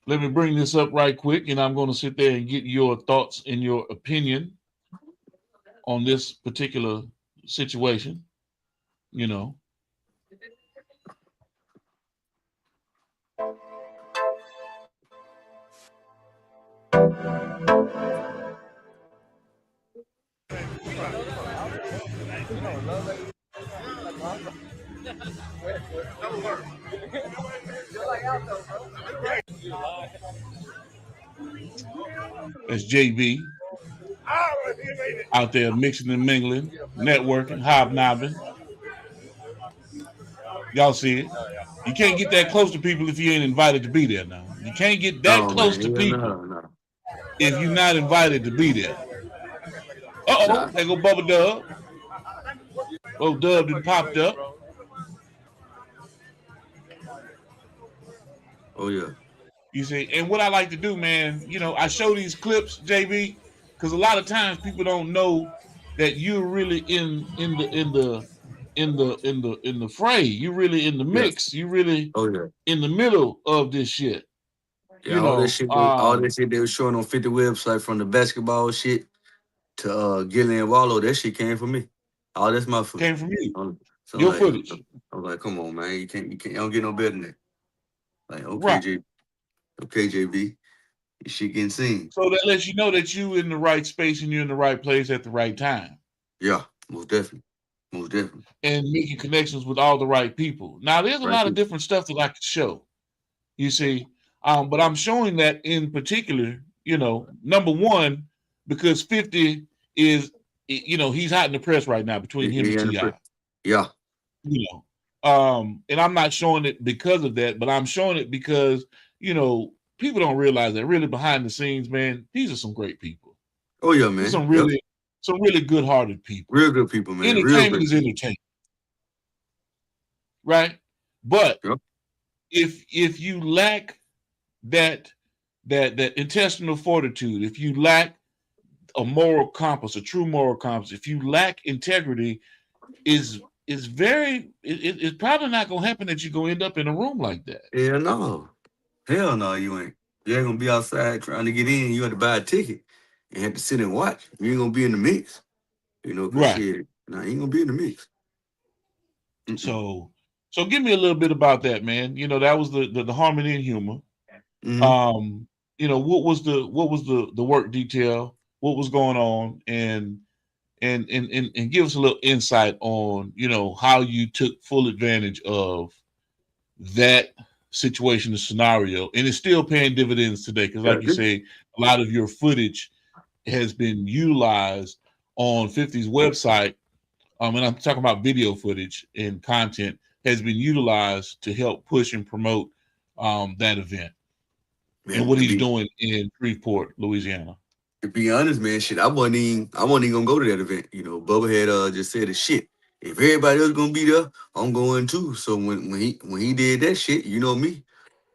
Let me bring this up right quick, and I'm going to sit there and get your thoughts and your opinion on this particular situation. You know, as JB out there mixing and mingling, networking, hobnobbing. Y'all see it. You can't get that close to people if you ain't invited to be there now. You can't get that No, close man. to Yeah, people no. if you're not invited to be there. Nah. There go Bubba Dub. Oh, Dub done popped up. Oh, yeah. You see, and what I like to do, man, you know, I show these clips, JB, because a lot of times people don't know that you're really in the fray. You're really in the Yes. mix. You're really Oh, yeah. in the middle of this shit. Yeah, You know, all that shit they were showing on 50 website, from the basketball shit to Gillian Wallow, that shit came from me. All that's my foot. came from you. So Your like, footage. I was like, come on, man, you can't, you don't get no better than that. Like, Right. okay, JB, your shit getting seen. So that lets you know that you in the right space and you're in the right place at the right time. Yeah, most definitely. And making connections with all the right people. Now, there's a lot of different stuff that I could show, you see, but I'm showing that in particular, you know, number one, because 50 is, you know, he's hot in the press right now between him and T.I. Yeah. You know, and I'm not showing it because of that, but I'm showing it because, you know, people don't realize that really behind the scenes, man, these are some great people. Oh yeah, man. Some really good-hearted people. Real good people, man. Entertainment is entertainment, right? But if you lack that intestinal fortitude, if you lack a moral compass, a true moral compass, if you lack integrity, it's probably not gonna happen that you're gonna end up in a room like that. Hell no, you ain't. You ain't gonna be outside trying to get in. You have to buy a ticket and have to sit and watch. You ain't gonna be in the mix. You know, cause shit, nah, you ain't gonna be in the mix. So give me a little bit about that, man. You know, that was the Harmony and Humor. You know, what was the work detail? What was going on? And give us a little insight on, you know, how you took full advantage of that situation, the scenario, and it's still paying dividends today. Because like you say, a lot of your footage has been utilized on 50's website. And I'm talking about video footage and content has been utilized to help push and promote that event. Man, and what he's doing in Shreveport, Louisiana. To be honest, man, shit, I wasn't even gonna go to that event. You know, Bubba had just said shit. If everybody else gonna be there, I'm going too. So when he did that shit, you know me,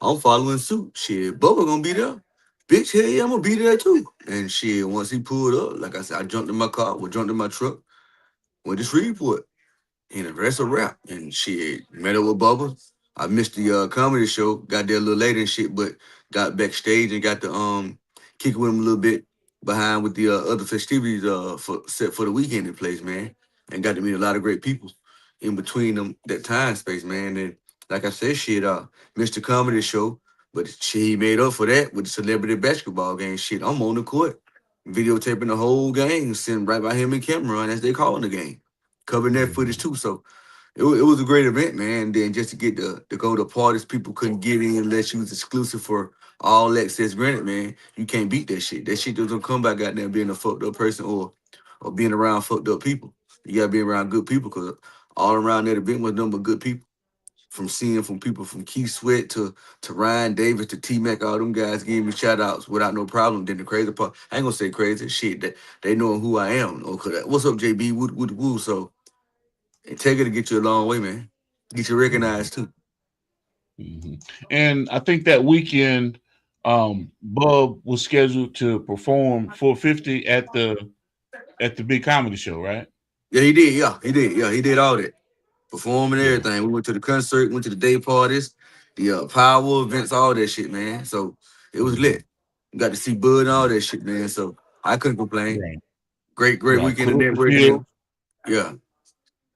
I'm following suit. Shit, Bubba gonna be there. Bitch, hell yeah, I'm gonna be there too. And shit, once he pulled up, like I said, I jumped in my car, jumped in my truck, went to Shreveport. And the rest of rap. And shit, met up with Bubba. I missed the comedy show, got there a little later and shit, but got backstage and got to kick with him a little bit behind with the other festivities for the weekend in place, man. And got to meet a lot of great people in between them that time space, man. And like I said, shit, missed the comedy show, but shit, he made up for that with the celebrity basketball game. Shit, I'm on the court, videotaping the whole game, sitting right by him and Cameron as they calling the game. Covering that footage too, so it was a great event, man. And then just to get to go to parties people couldn't get in unless you was exclusive for all access granted, man. You can't beat that shit. That shit doesn't come by goddamn being a fucked up person or being around fucked up people. You gotta be around good people because all around that event was nothing but good people. From people from Keith Sweat to Ryan Davis to T-Mac, all them guys gave me shout outs without no problem. Then the crazy part, I ain't gonna say crazy shit, that they know who I am. Okay, what's up, JB? Woo. So integrity get you a long way, man. Get you recognized too. And I think that weekend, Bub was scheduled to perform for 50 at the big comedy show, right? Yeah, he did. Yeah, he did all that. Performing everything. We went to the concert, went to the day parties, the power events, all that shit, man. So it was lit. Got to see Bud and all that shit, man. So I couldn't complain. Great weekend of networking. Yeah.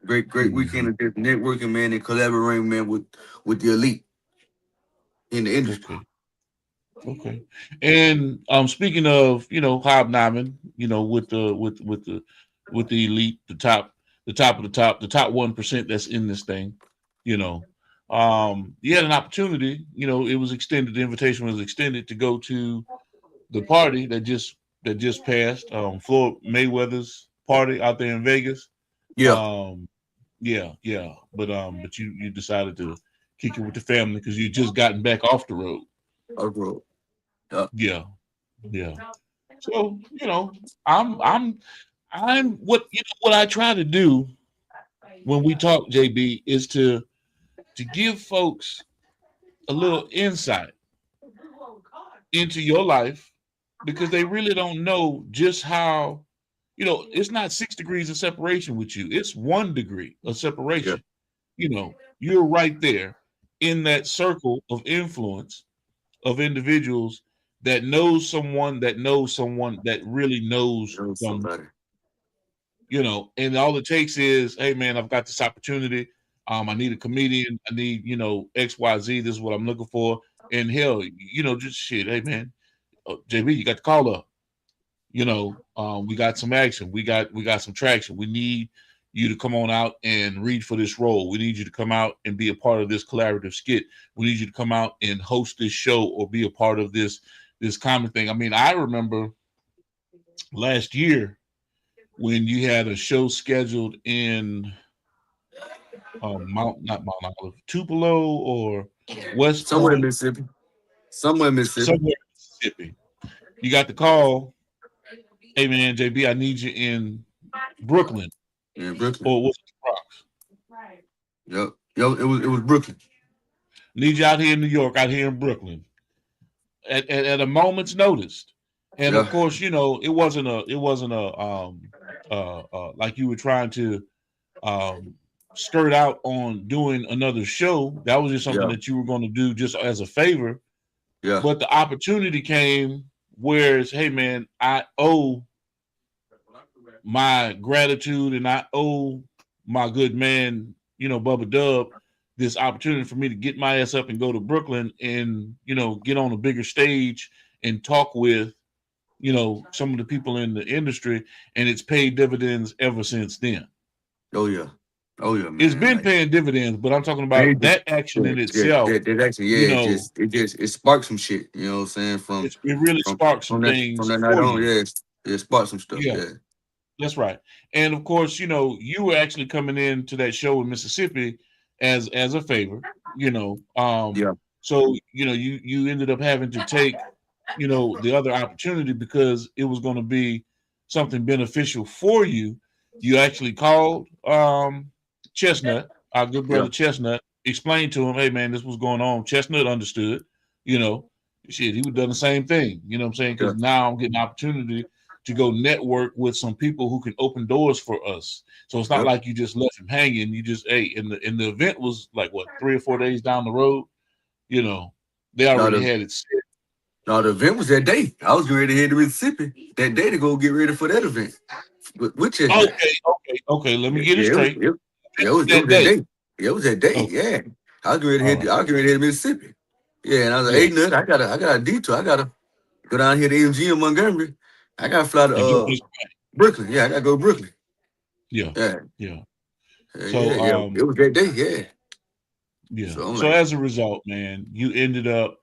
Great weekend of networking, man, and collaborating, man, with the elite in the industry. Okay. And speaking of, you know, hobnobbing, you know, with the elite, the top of the top, the top 1% that's in this thing, you know, you had an opportunity, you know, it was extended, the invitation was extended to go to the party that just passed, Floyd Mayweather's party out there in Vegas. Yeah. But you decided to kick it with the family because you just gotten back off the road. Yeah. So, you know, I'm what I try to do when we talk, JB, is to give folks a little insight into your life because they really don't know just how, you know, it's not 6 degrees of separation with you. It's 1 degree of separation. Yeah. You know, you're right there in that circle of influence of individuals that knows someone that really knows somebody. you know, and all it takes is, hey man, I've got this opportunity. I need a comedian. I need, you know, XYZ. This is what I'm looking for. And hell, you know, just shit. Hey man, JB, you got the call up. You know, we got some action. We got some traction. We need you to come on out and read for this role. We need you to come out and be a part of this collaborative skit. We need you to come out and host this show or be a part of this common thing. I mean, I remember last year when you had a show scheduled in not Mount Olive, Tupelo or West Somewhere in Point, Mississippi. Somewhere in Mississippi. somewhere in Mississippi. You got the call, hey man, JB, I need you in Brooklyn. Yeah, Brooklyn. Or what's the Bronx? Yep. It was Brooklyn. Need you out here in New York, out here in Brooklyn. At a moment's notice. And of course, you know, it wasn't a like you were trying to skirt out on doing another show. That was just something that you were going to do just as a favor. Yeah. But the opportunity came where it's, hey man, I owe my gratitude and I owe my good man, you know, Bubba Dub, this opportunity for me to get my ass up and go to Brooklyn and, you know, get on a bigger stage and talk with, you know, some of the people in the industry, and it's paid dividends ever since then. Oh yeah, man. It's been paying dividends, but I'm talking about that action in itself. That action, yeah, you know, it sparked some shit. You know what I'm saying? It really sparked some things from that night on. Yeah, it sparked some stuff. Yeah, that's right. And of course, you know, you were actually coming into that show in Mississippi as a favor. You know, So you know, you ended up having to take, you know, the other opportunity because it was going to be something beneficial for you. You actually called Chestnut, our good brother Chestnut, explained to him, hey man, this was going on. Chestnut understood, you know, shit, he would have done the same thing, you know what I'm saying? Because now I'm getting an opportunity to go network with some people who can open doors for us. So it's not like you just left him hanging. You just, hey, and the event was like what, 3 or 4 days down the road, you know, they already had it set. No, the event was that day. I was ready to head to Mississippi that day to go get ready for that event. Which is okay. Let me get it straight. It was that day. It was that day. Okay. Yeah, I was ready to head. I was ready to head to Mississippi. Yeah, and I was like, hey, nut, I got a detour. I gotta go down here to MG in Montgomery. I gotta fly to Brooklyn. Yeah, I gotta go to Brooklyn. Yeah. So it was that day. Yeah. So as a result, man, you ended up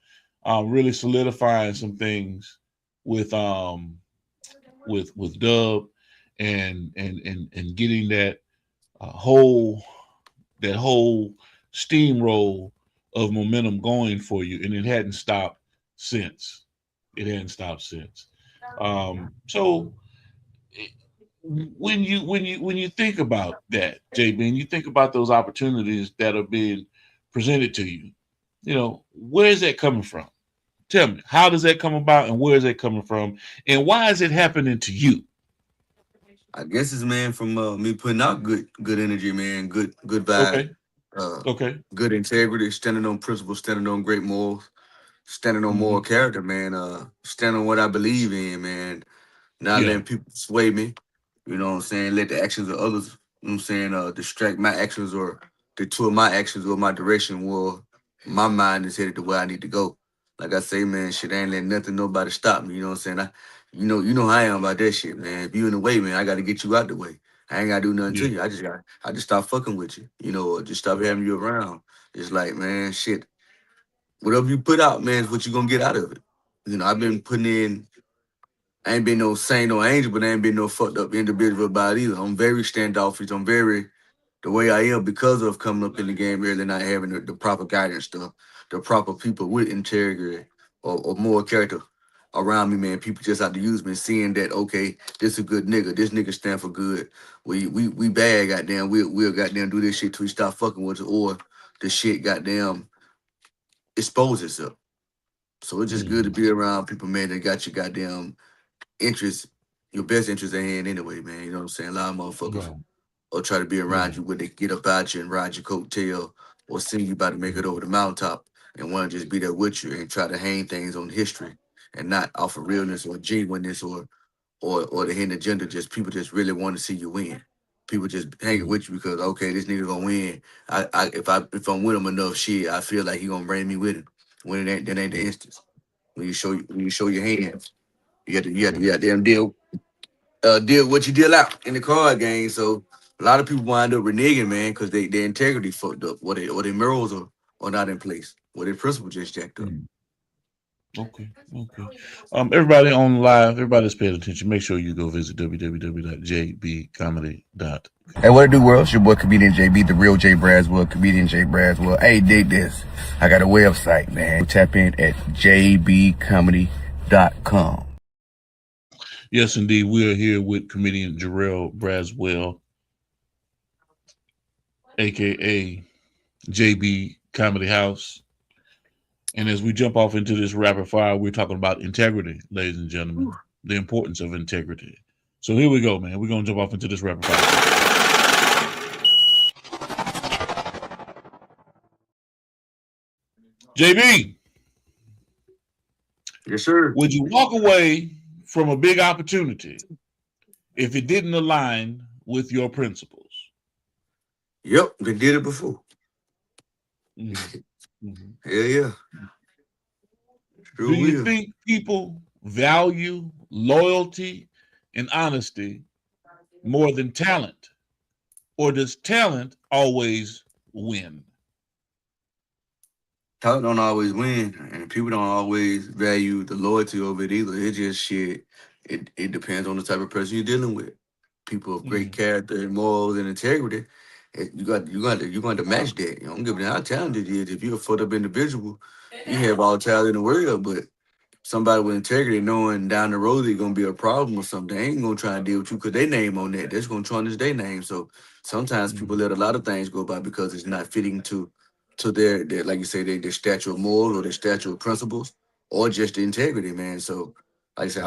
really solidifying some things with Dub and getting that whole steamroll of momentum going for you, and it hadn't stopped since. So when you think about that, JB, and you think about those opportunities that are being presented to you, you know, where is that coming from? Tell me, how does that come about, and where is it coming from, and why is it happening to you? I guess it's, man, from me putting out good energy, man, good vibe, good integrity, standing on principles, standing on great morals, standing on moral character, man, standing on what I believe in, man, not letting people sway me, you know what I'm saying, let the actions of others, you know what I'm saying, distract my actions or detour my actions or my direction where my mind is headed to where I need to go. Like I say, man, shit, I ain't letting nobody stop me, you know what I'm saying, you know how I am about that shit, man. If you in the way, man, I got to get you out the way. I ain't got to do nothing to you. I just stop fucking with you, you know, or just stop having you around. It's like, man, shit, whatever you put out, man, is what you going to get out of it. You know, I've been putting in, I ain't been no saint or angel, but I ain't been no fucked up individual about it either. I'm very standoffish. I'm very the way I am because of coming up in the game early and not having the proper guidance stuff, the proper people with integrity or more character around me, man. People just have to use me, seeing that, okay, this a good nigga. This nigga stand for good. We bad, goddamn. We'll goddamn do this shit till we stop fucking with it, or the shit goddamn expose itself. So it's just good to be around people, man, that got your goddamn interest, your best interest at hand anyway, man. You know what I'm saying? A lot of motherfuckers or try to be around you when they get up out you and ride your coattail or see you about to make it over the mountaintop and want to just be there with you and try to hang things on history and not off of realness or genuineness or or the hidden agenda. Just people just really want to see you win. People just hanging with you because okay, this nigga gonna win. If I'm with him enough shit, I feel like he gonna bring me with him. When it ain't that ain't the instance. When you show your hands, you got to damn deal what you deal out in the card game. So a lot of people wind up reneging, man, because their integrity fucked up, or their morals are not in place, or their principles just jacked up. Okay. Everybody on live, everybody that's paying attention, make sure you go visit www.jbcomedy.com. Hey, what it do, world? It's your boy, Comedian JB, the real J Braswell, Comedian J Braswell. Hey, dig this. I got a website, man. Tap in at jbcomedy.com. Yes, indeed. We are here with comedian Jarrell Braswell, a.k.a. JB Comedy House. And as we jump off into this rapid fire, we're talking about integrity, ladies and gentlemen, the importance of integrity. So here we go, man. We're going to jump off into this rapid fire. JB. Yes, sir. Would you walk away from a big opportunity if it didn't align with your principles? Yep, they did it before. Mm-hmm. Yeah. Do you think people value loyalty and honesty more than talent? Or does talent always win? Talent don't always win, and people don't always value the loyalty of it either. It just shit. It depends on the type of person you're dealing with. People of great character and morals and integrity. You got to match that. You don't give a damn how talented you is. If you're a fucked up individual, you have all the talent in the world, but somebody with integrity knowing down the road there's gonna be a problem or something, they ain't gonna try and deal with you because they name on that. That's gonna tarnish their name. So sometimes people let a lot of things go by because it's not fitting to their like you say, their statute of morals or their statute of principles or just the integrity, man. So like I said,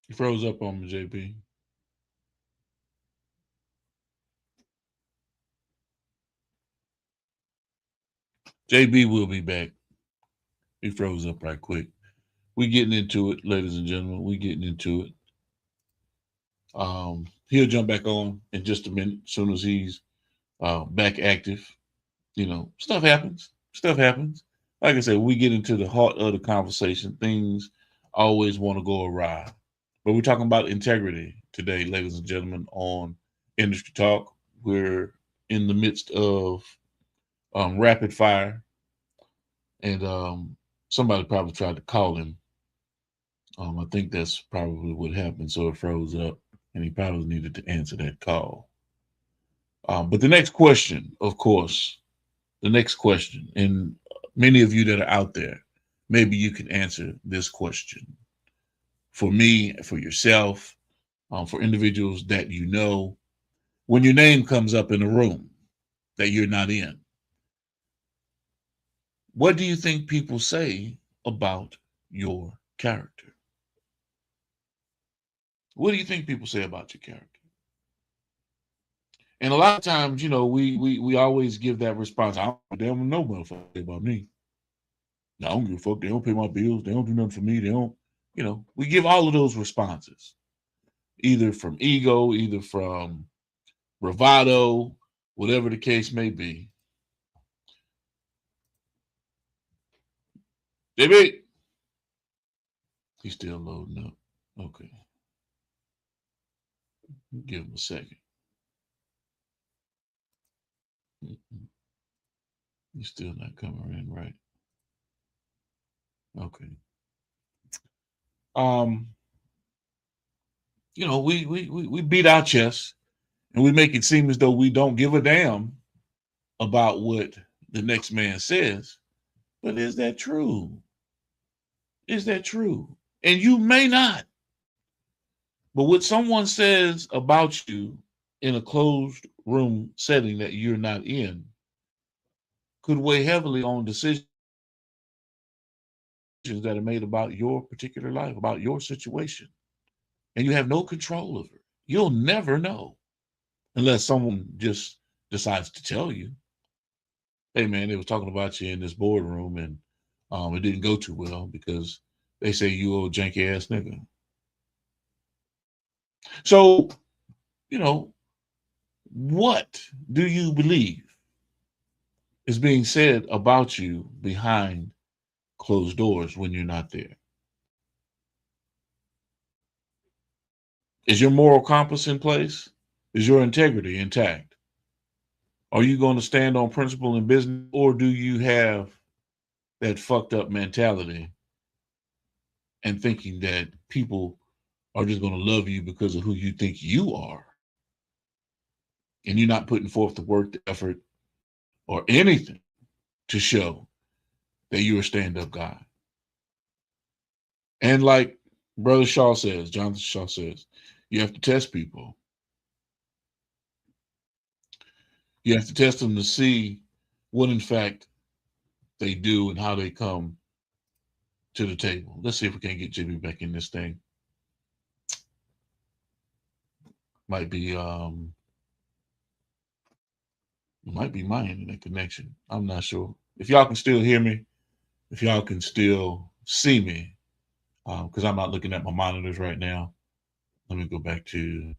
You froze up on me, JP. JB will be back. He froze up right quick. We getting into it, ladies and gentlemen. We getting into it. He'll jump back on in just a minute, as soon as he's back active. You know, stuff happens. Like I said, we get into the heart of the conversation. Things always want to go awry. But we're talking about integrity today, ladies and gentlemen, on Industry Talk. We're in the midst of rapid fire. And somebody probably tried to call him. I think that's probably what happened. So it froze up, and he probably needed to answer that call. But the next question, of course, and many of you that are out there, maybe you can answer this question. For me, for yourself, for individuals that you know, when your name comes up in a room that you're not in, what do you think people say about your character? What do you think people say about your character? And a lot of times, you know, we always give that response. I don't know motherfucker about me. I don't give a fuck. They don't pay my bills. They don't do nothing for me. They don't, you know, we give all of those responses, either from ego, either from bravado, whatever the case may be. JB, he's still loading up. Okay. Give him a second. He's still not coming in, right? Okay. You know, we beat our chests and we make it seem as though we don't give a damn about what the next man says. But is that true? Is that true? And you may not. But what someone says about you in a closed room setting that you're not in could weigh heavily on decisions that are made about your particular life, about your situation. And you have no control over it. You'll never know unless someone just decides to tell you. hey man, they was talking about you in this boardroom, and it didn't go too well because they say you old janky ass nigga. So, you know, what do you believe is being said about you behind closed doors when you're not there? Is your moral compass in place? Is your integrity intact? Are you going to stand on principle in business, or do you have that fucked up mentality and thinking that people are just going to love you because of who you think you are? And you're not putting forth the work, the effort, or anything to show that you're a stand-up guy. And like Brother Shaw says, Jonathan Shaw says, you have to test people. You have to test them to see what, in fact, they do and how they come to the table. Let's see if we can get Jimmy back in this thing. Might be my internet connection. I'm not sure. If y'all can still hear me, if y'all can still see me, because I'm not looking at my monitors right now. Let me go back to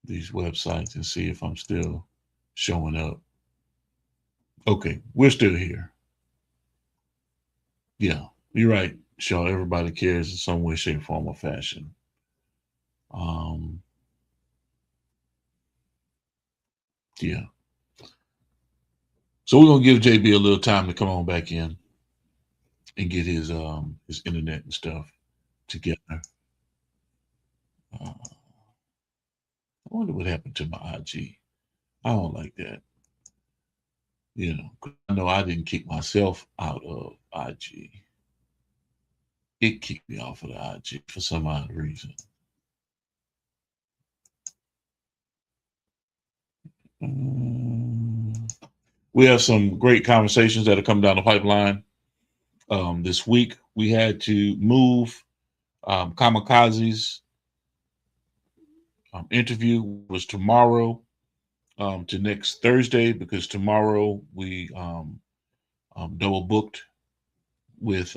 these websites and see if I'm still showing up. Okay, we're still here. Yeah, you're right, Shaw. Everybody cares in some way, shape, form, or fashion. Yeah. So we're gonna give JB a little time to come on back in and get his internet and stuff together. I wonder what happened to my IG. I don't like that. You know, I know I didn't kick myself out of IG. It kicked me off of the IG for some odd reason. We have some great conversations that are coming down the pipeline. This week, we had to move Kamikaze's interview was tomorrow to next Thursday because tomorrow we double booked with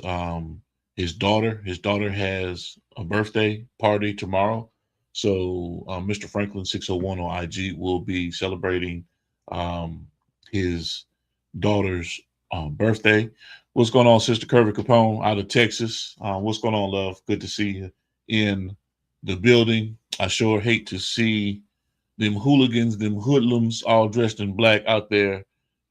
his daughter. His daughter has a birthday party tomorrow. So Mr. Franklin 601 on IG will be celebrating his daughter's birthday. What's going on, Sister Curvy Capone out of Texas? What's going on, love? Good to see you in the building. I sure hate to see them hooligans, them hoodlums all dressed in black out there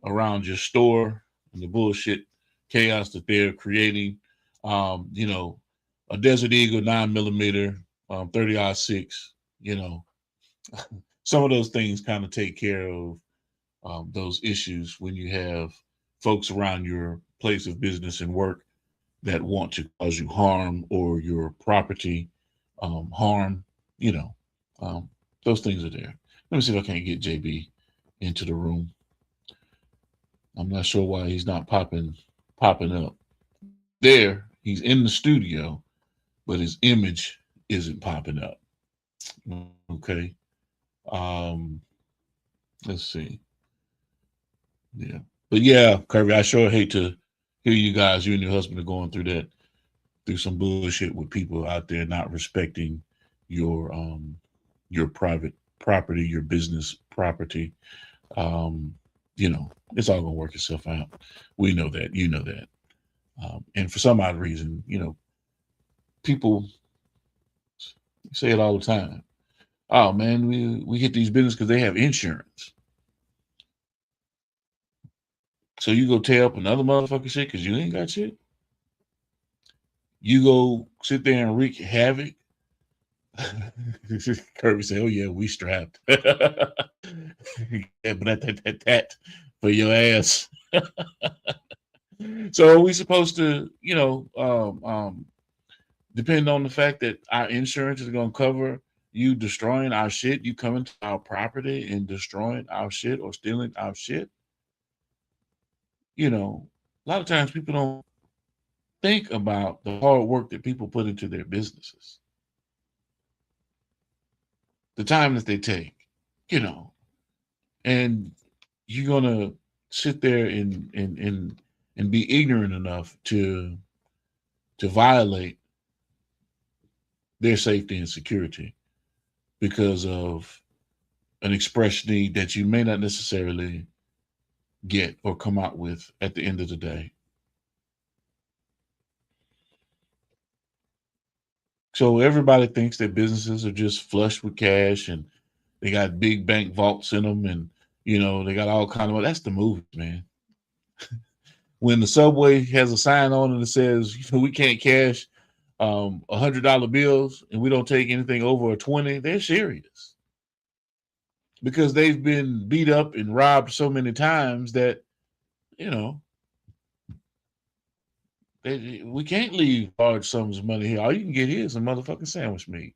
around your store and the bullshit chaos that they're creating. You know, a Desert Eagle 9mm, 30-06, you know, some of those things kind of take care of those issues when you have folks around your place of business and work that want to cause you harm or your property harm, you know, those things are there. Let me see if I can't get JB into the room. I'm not sure why he's not popping up. There, he's in the studio, but his image isn't popping up. Okay. Let's see. Yeah. But yeah, Kirby, I sure hate to hear you guys, you and your husband are going through some bullshit with people out there not respecting your private property, your business property. You know, it's all gonna work itself out. We know that, you know that. And for some odd reason, you know, people say it all the time. Oh man, we hit these businesses because they have insurance. So you go tear up another motherfucking shit because you ain't got shit. You go sit there and wreak havoc. Kirby said, "Oh yeah, we strapped." Yeah, but that for your ass. So are we supposed to, you know, depend on the fact that our insurance is going to cover you destroying our shit, you coming to our property and destroying our shit or stealing our shit? You know, a lot of times people don't think about the hard work that people put into their businesses, the time that they take, you know, and you're going to sit there and be ignorant enough to violate their safety and security because of an express need that you may not necessarily get or come out with at the end of the day. So everybody thinks that businesses are just flush with cash and they got big bank vaults in them, and they got all kind of. That's the movie, man. When the subway has a sign on it that says, we can't cash $100 bills and we don't take anything over a 20, they're serious because they've been beat up and robbed so many times that we can't leave large sums of money here. All you can get here is a motherfucking sandwich meat.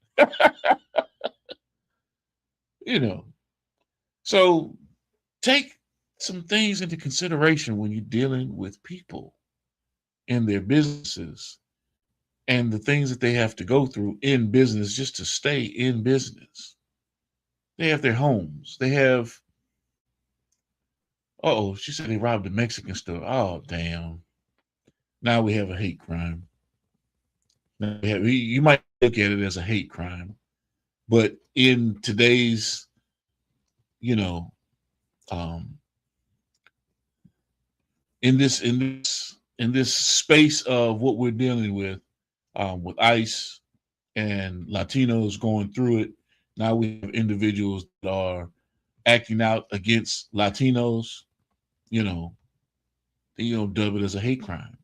So take some things into consideration when you're dealing with people and their businesses and the things that they have to go through in business just to stay in business. They have their homes. They have, she said they robbed a Mexican store. Oh, damn. Now we have a hate crime. You might look at it as a hate crime, but in today's, in this space of what we're dealing with ICE and Latinos going through it, now we have individuals that are acting out against Latinos. Dub it as a hate crime.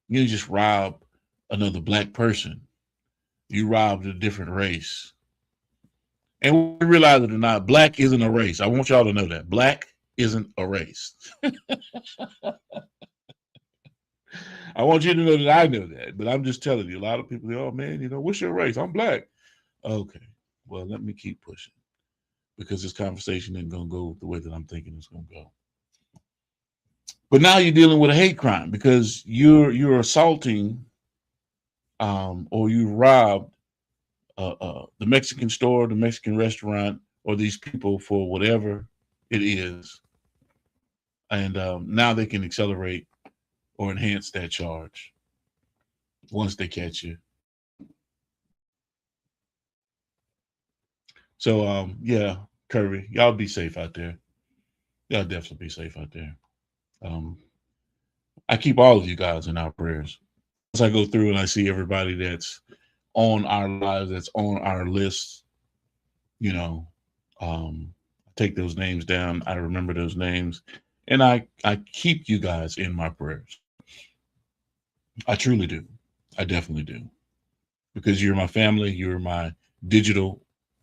You just rob another black person. You robbed a different race. And we realize it or not, black isn't a race. I want y'all to know that. Black isn't a race. I want you to know that I know that, but I'm just telling you, a lot of people say, oh man, what's your race? I'm black. Okay, well, let me keep pushing because this conversation isn't going to go the way that I'm thinking it's going to go. But now you're dealing with a hate crime because you're assaulting or you robbed the Mexican store, the Mexican restaurant, or these people for whatever it is. And now they can accelerate or enhance that charge once they catch you. So, yeah, Kirby, y'all be safe out there. Y'all definitely be safe out there. I keep all of you guys in our prayers. As I go through and I see everybody that's on our lives, that's on our list, take those names down. I remember those names. And I keep you guys in my prayers. I truly do. I definitely do. Because you're my family. You're my digital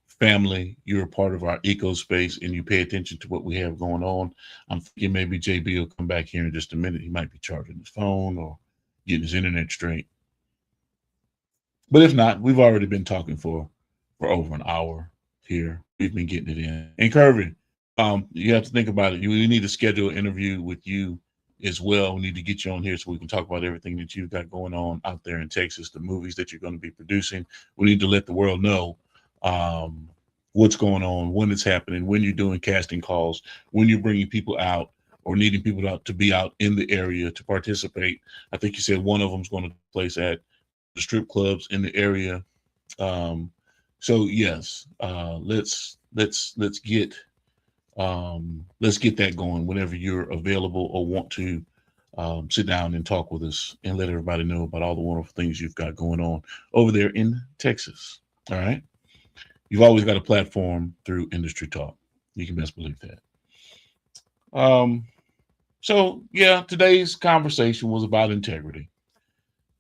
family. You're a part of our eco space and you pay attention to what we have going on. I'm thinking maybe JB will come back here in just a minute. He might be charging his phone or getting his internet straight. But if not, we've already been talking for over an hour here. We've been getting it in. And Kirby, you have to think about it. We need to schedule an interview with you as well. We need to get you on here so we can talk about everything that you've got going on out there in Texas, the movies that you're going to be producing. We need to let the world know what's going on, when it's happening, when you're doing casting calls, when you're bringing people out or needing people out to be out in the area to participate. I think you said one of them is going to take place at the strip clubs in the area. So yes, let's get that going whenever you're available or want to sit down and talk with us and let everybody know about all the wonderful things you've got going on over there in Texas. All right. You've always got a platform through Industry Talk. You can best believe that. So yeah, today's conversation was about integrity.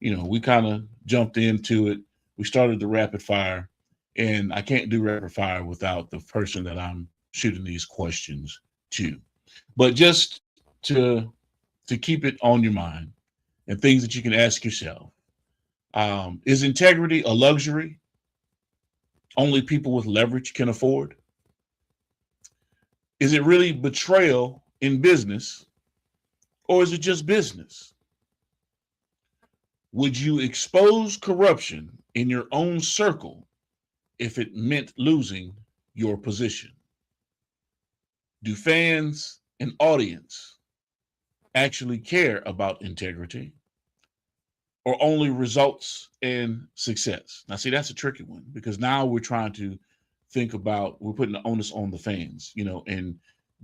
We kind of jumped into it. We started the rapid fire, and I can't do rapid fire without the person that I'm shooting these questions to. But just to keep it on your mind and things that you can ask yourself. Is integrity a luxury only people with leverage can afford? Is it really betrayal in business, or is it just business? Would you expose corruption in your own circle if it meant losing your position? Do fans an audience actually care about integrity or only results and success? Now, see, that's a tricky one, because now we're trying to think about, we're putting the onus on the fans, and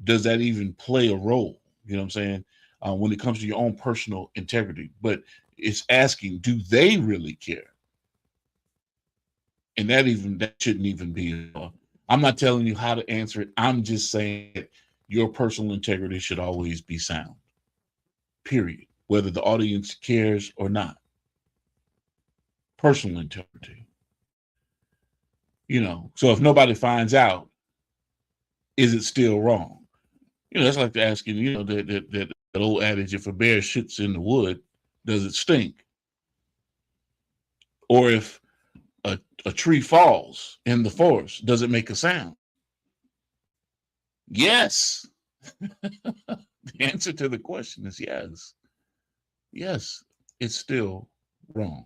does that even play a role? You know what I'm saying? When it comes to your own personal integrity, but it's asking, do they really care? And that shouldn't even be. I'm not telling you how to answer it. I'm just saying that your personal integrity should always be sound. Period. Whether the audience cares or not. Personal integrity. So if nobody finds out, is it still wrong? That's like asking, that old adage, if a bear shits in the wood, does it stink? Or if a tree falls in the forest, does it make a sound? Yes. The answer to the question is yes. Yes, it's still wrong.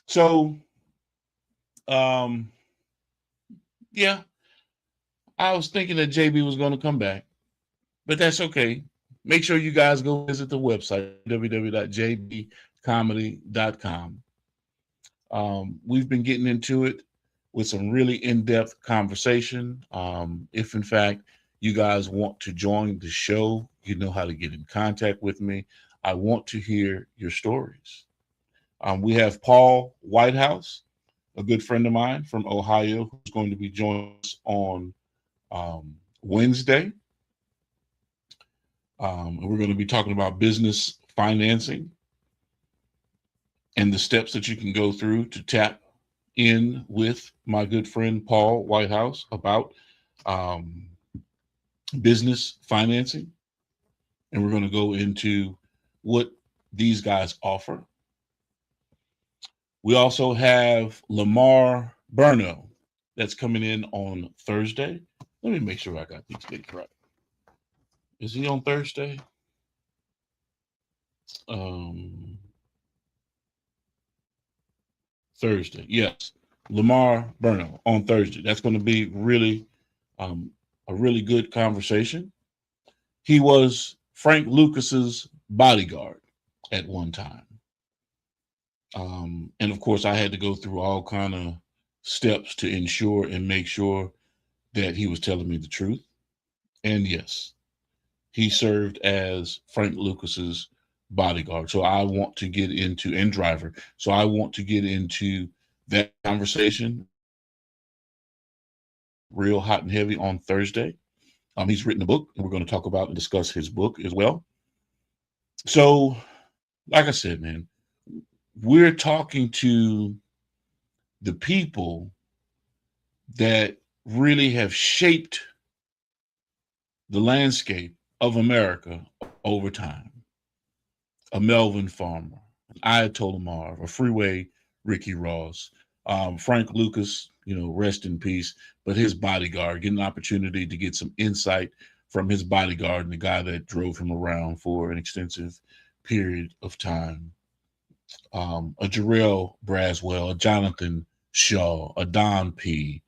So, yeah, I was thinking that JB was going to come back, but that's okay. Make sure you guys go visit the website, www.jbcomedy.com. We've been getting into it with some really in-depth conversation. If in fact you guys want to join the show, you know how to get in contact with me. I want to hear your stories. We have Paul Whitehouse, a good friend of mine from Ohio, who's going to be joining us on Wednesday. And we're going to be talking about business financing and the steps that you can go through to tap in with my good friend Paul Whitehouse about business financing. And we're going to go into what these guys offer. We also have Lamar Burno that's coming in on Thursday. Let me make sure I got these dates right. Is he on Thursday? Thursday, yes. Lamar Burno on Thursday. That's going to be really a really good conversation. He was Frank Lucas's bodyguard at one time. And of course, I had to go through all kind of steps to ensure and make sure that he was telling me the truth. And yes, he served as Frank Lucas's bodyguard. So I want to get into, and driver. So I want to get into that conversation real hot and heavy on Thursday. He's written a book, and we're going to talk about and discuss his book as well. So, like I said, man, we're talking to the people that really have shaped the landscape of America over time. A Melvin Farmer, an Ayatollah Marv, a Freeway Ricky Ross, Frank Lucas, rest in peace, but his bodyguard, getting an opportunity to get some insight from his bodyguard and the guy that drove him around for an extensive period of time. A Jarrell Braswell, a Jonathan Shaw, a Don P,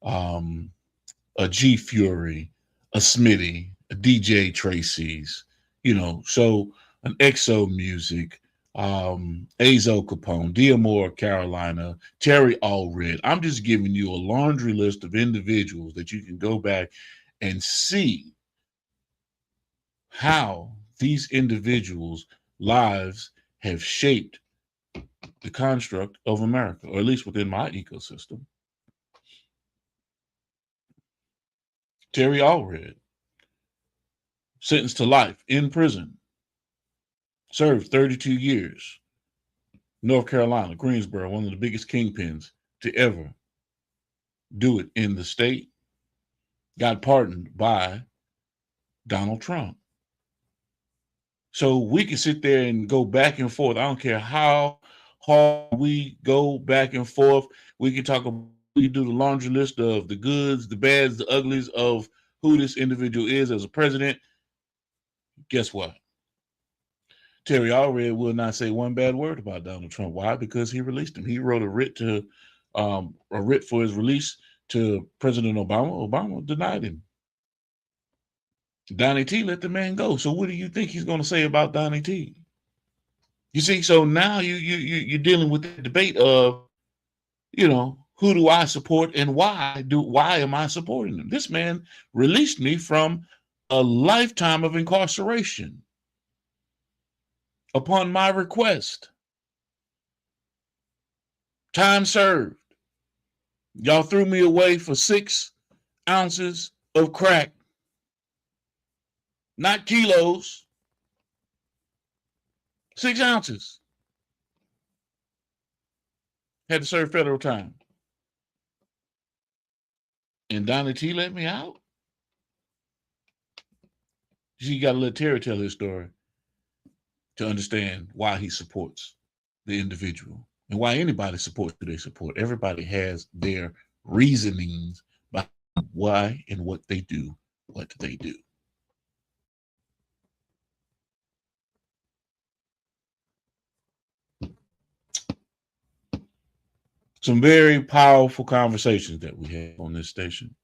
a G Fury, a Smitty, a DJ Tracy's, so an Exo Music, Azo Capone, Diamore Carolina, Terry Allred. I'm just giving you a laundry list of individuals that you can go back and see how these individuals' lives have shaped the construct of America, or at least within my ecosystem. Terry Allred, sentenced to life in prison, served 32 years. North Carolina, Greensboro, one of the biggest kingpins to ever do it in the state, got pardoned by Donald Trump. So we can sit there and go back and forth. I don't care how hard we go back and forth. We can talk about, we can do the laundry list of the goods, the bads, the uglies of who this individual is as a president. Guess what? Terry Allred will not say one bad word about Donald Trump. Why? Because he released him. He wrote a writ for his release to President Obama. Obama denied him. Donnie T let the man go. So what do you think he's going to say about Donnie T? You see, so now you're dealing with the debate of, who do I support and why am I supporting them? This man released me from a lifetime of incarceration upon my request. Time served. Y'all threw me away for 6 ounces of crack. Not kilos. 6 ounces. Had to serve federal time. And Donnie T let me out. You got to let Terry tell his story to understand why he supports the individual and why anybody supports who they support. Everybody has their reasonings behind why and what they do. Some very powerful conversations that we have on this station.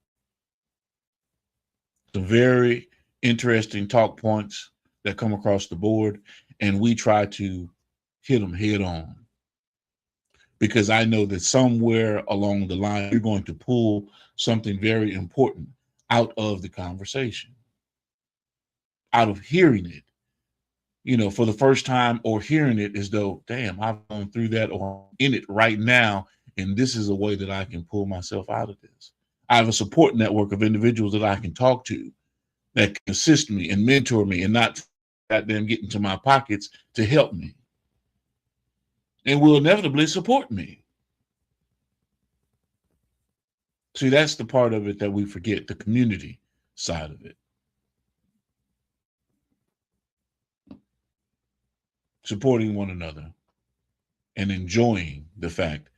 Some very interesting talk points that come across the board, and we try to hit them head on. Because I know that somewhere along the line, you're going to pull something very important out of the conversation, out of hearing it, for the first time, or hearing it as though, damn, I've gone through that or in it right now. And this is a way that I can pull myself out of this. I have a support network of individuals that I can talk to that can assist me and mentor me and not let them get into my pockets to help me. And will inevitably support me. See, that's the part of it that we forget, the community side of it. Supporting one another and enjoying the fact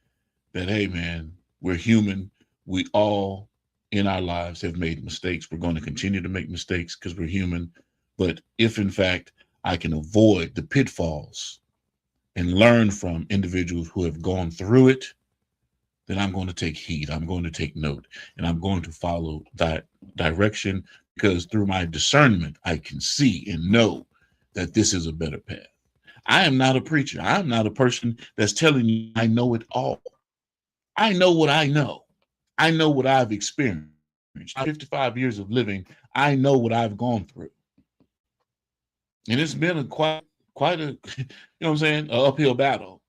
that, hey, man, we're human. We all in our lives have made mistakes. We're going to continue to make mistakes because we're human. But if, in fact, I can avoid the pitfalls and learn from individuals who have gone through it, then I'm going to take heed. I'm going to take note, and I'm going to follow that direction, because through my discernment, I can see and know that this is a better path. I am not a preacher. I'm not a person that's telling you I know it all. I know what I know. I know what I've experienced. 55 years of living, I know what I've gone through. And it's been a quite a, an uphill battle.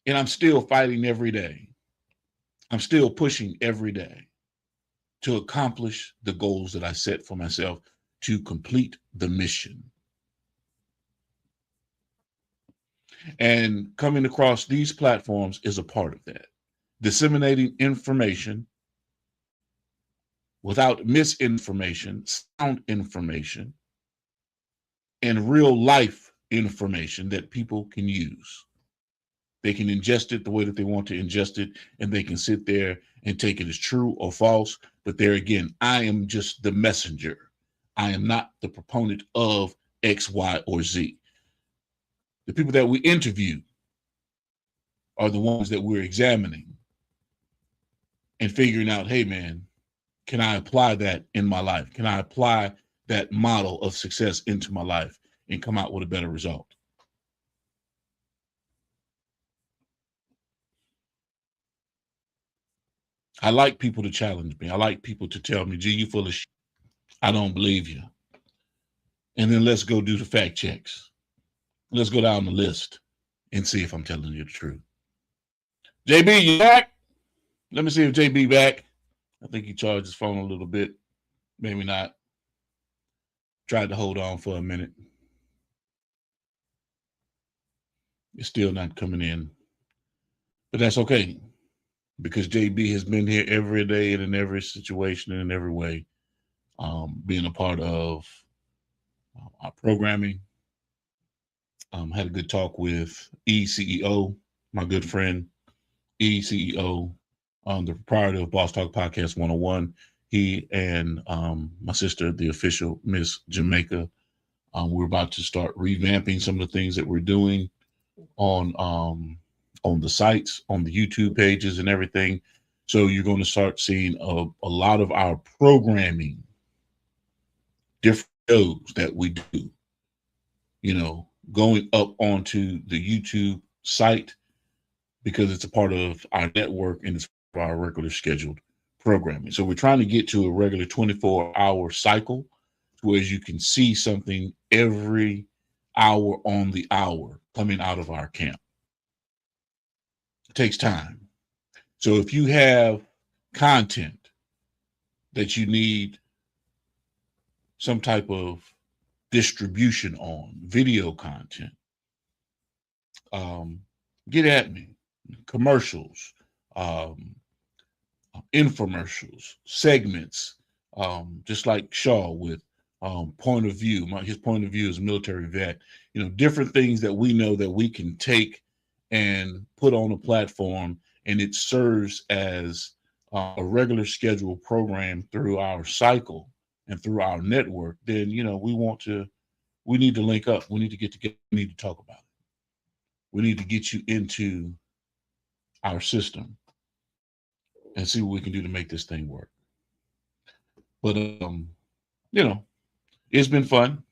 And I'm still fighting every day. I'm still pushing every day to accomplish the goals that I set for myself, to complete the mission. And coming across these platforms is a part of that. Disseminating information without misinformation, sound information, and real life information that people can use. They can ingest it the way that they want to ingest it, and they can sit there and take it as true or false. But there again, I am just the messenger. I am not the proponent of X, Y, or Z. The people that we interview are the ones that we're examining and figuring out, hey, man, can I apply that in my life? Can I apply that model of success into my life and come out with a better result? I like people to challenge me. I like people to tell me, gee, you full of shit. I don't believe you. And then let's go do the fact checks. Let's go down the list and see if I'm telling you the truth. JB, you back? Let me see if JB back. I think he charged his phone a little bit. Maybe not. Tried to hold on for a minute. It's still not coming in. But that's okay, because JB has been here every day and in every situation and in every way, being a part of our programming. Had a good talk with ECEO, my good friend, ECEO, the proprietor of Boss Talk Podcast 101. He and my sister, the official Miss Jamaica, we're about to start revamping some of the things that we're doing on the sites, on the YouTube pages and everything. So you're going to start seeing a lot of our programming different shows that we do, you know, going up onto the YouTube site because it's a part of our network and it's part of our regular scheduled programming. So we're trying to get to a regular 24-hour cycle where you can see something every hour on the hour coming out of our camp. It takes time. So if you have content that you need some type of distribution on, video content, get at me. Commercials, infomercials, segments, just like Shaw with point of view. His point of view as a military vet, you know, different things that we know that we can take and put on a platform, and it serves as a regular scheduled program through our cycle and through our network. Then, you know, we need to link up. We need to get together. We need to talk about it. We need to get you into our system and see what we can do to make this thing work. But, you know, it's been fun.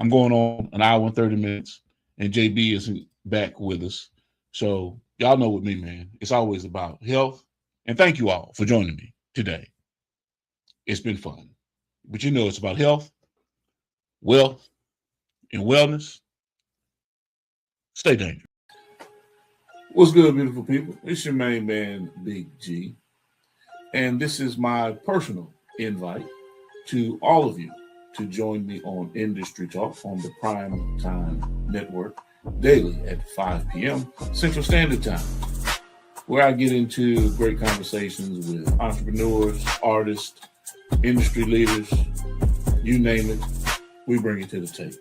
I'm going on an hour and 30 minutes, and JB isn't back with us. So y'all know with me, man, it's always about health. And thank you all for joining me today. It's been fun. But you know it's about health, wealth, and wellness. Stay dangerous. What's good, beautiful people? It's your main man, Big G. And this is my personal invite to all of you to join me on Industry Talk on the Prime Time Network daily at 5 p.m. Central Standard Time, where I get into great conversations with entrepreneurs, artists, industry leaders, you name it, we bring it to the table.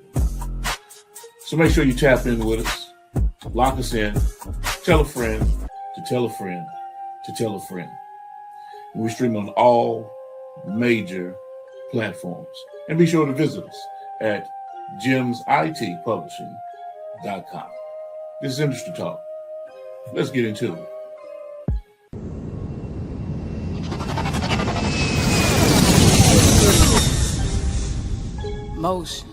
So make sure you tap in with us, lock us in, tell a friend to tell a friend to tell a friend. And we stream on all major platforms. And be sure to visit us at gemsitpublishing.com. This is Industry Talk. Let's get into it. Motion.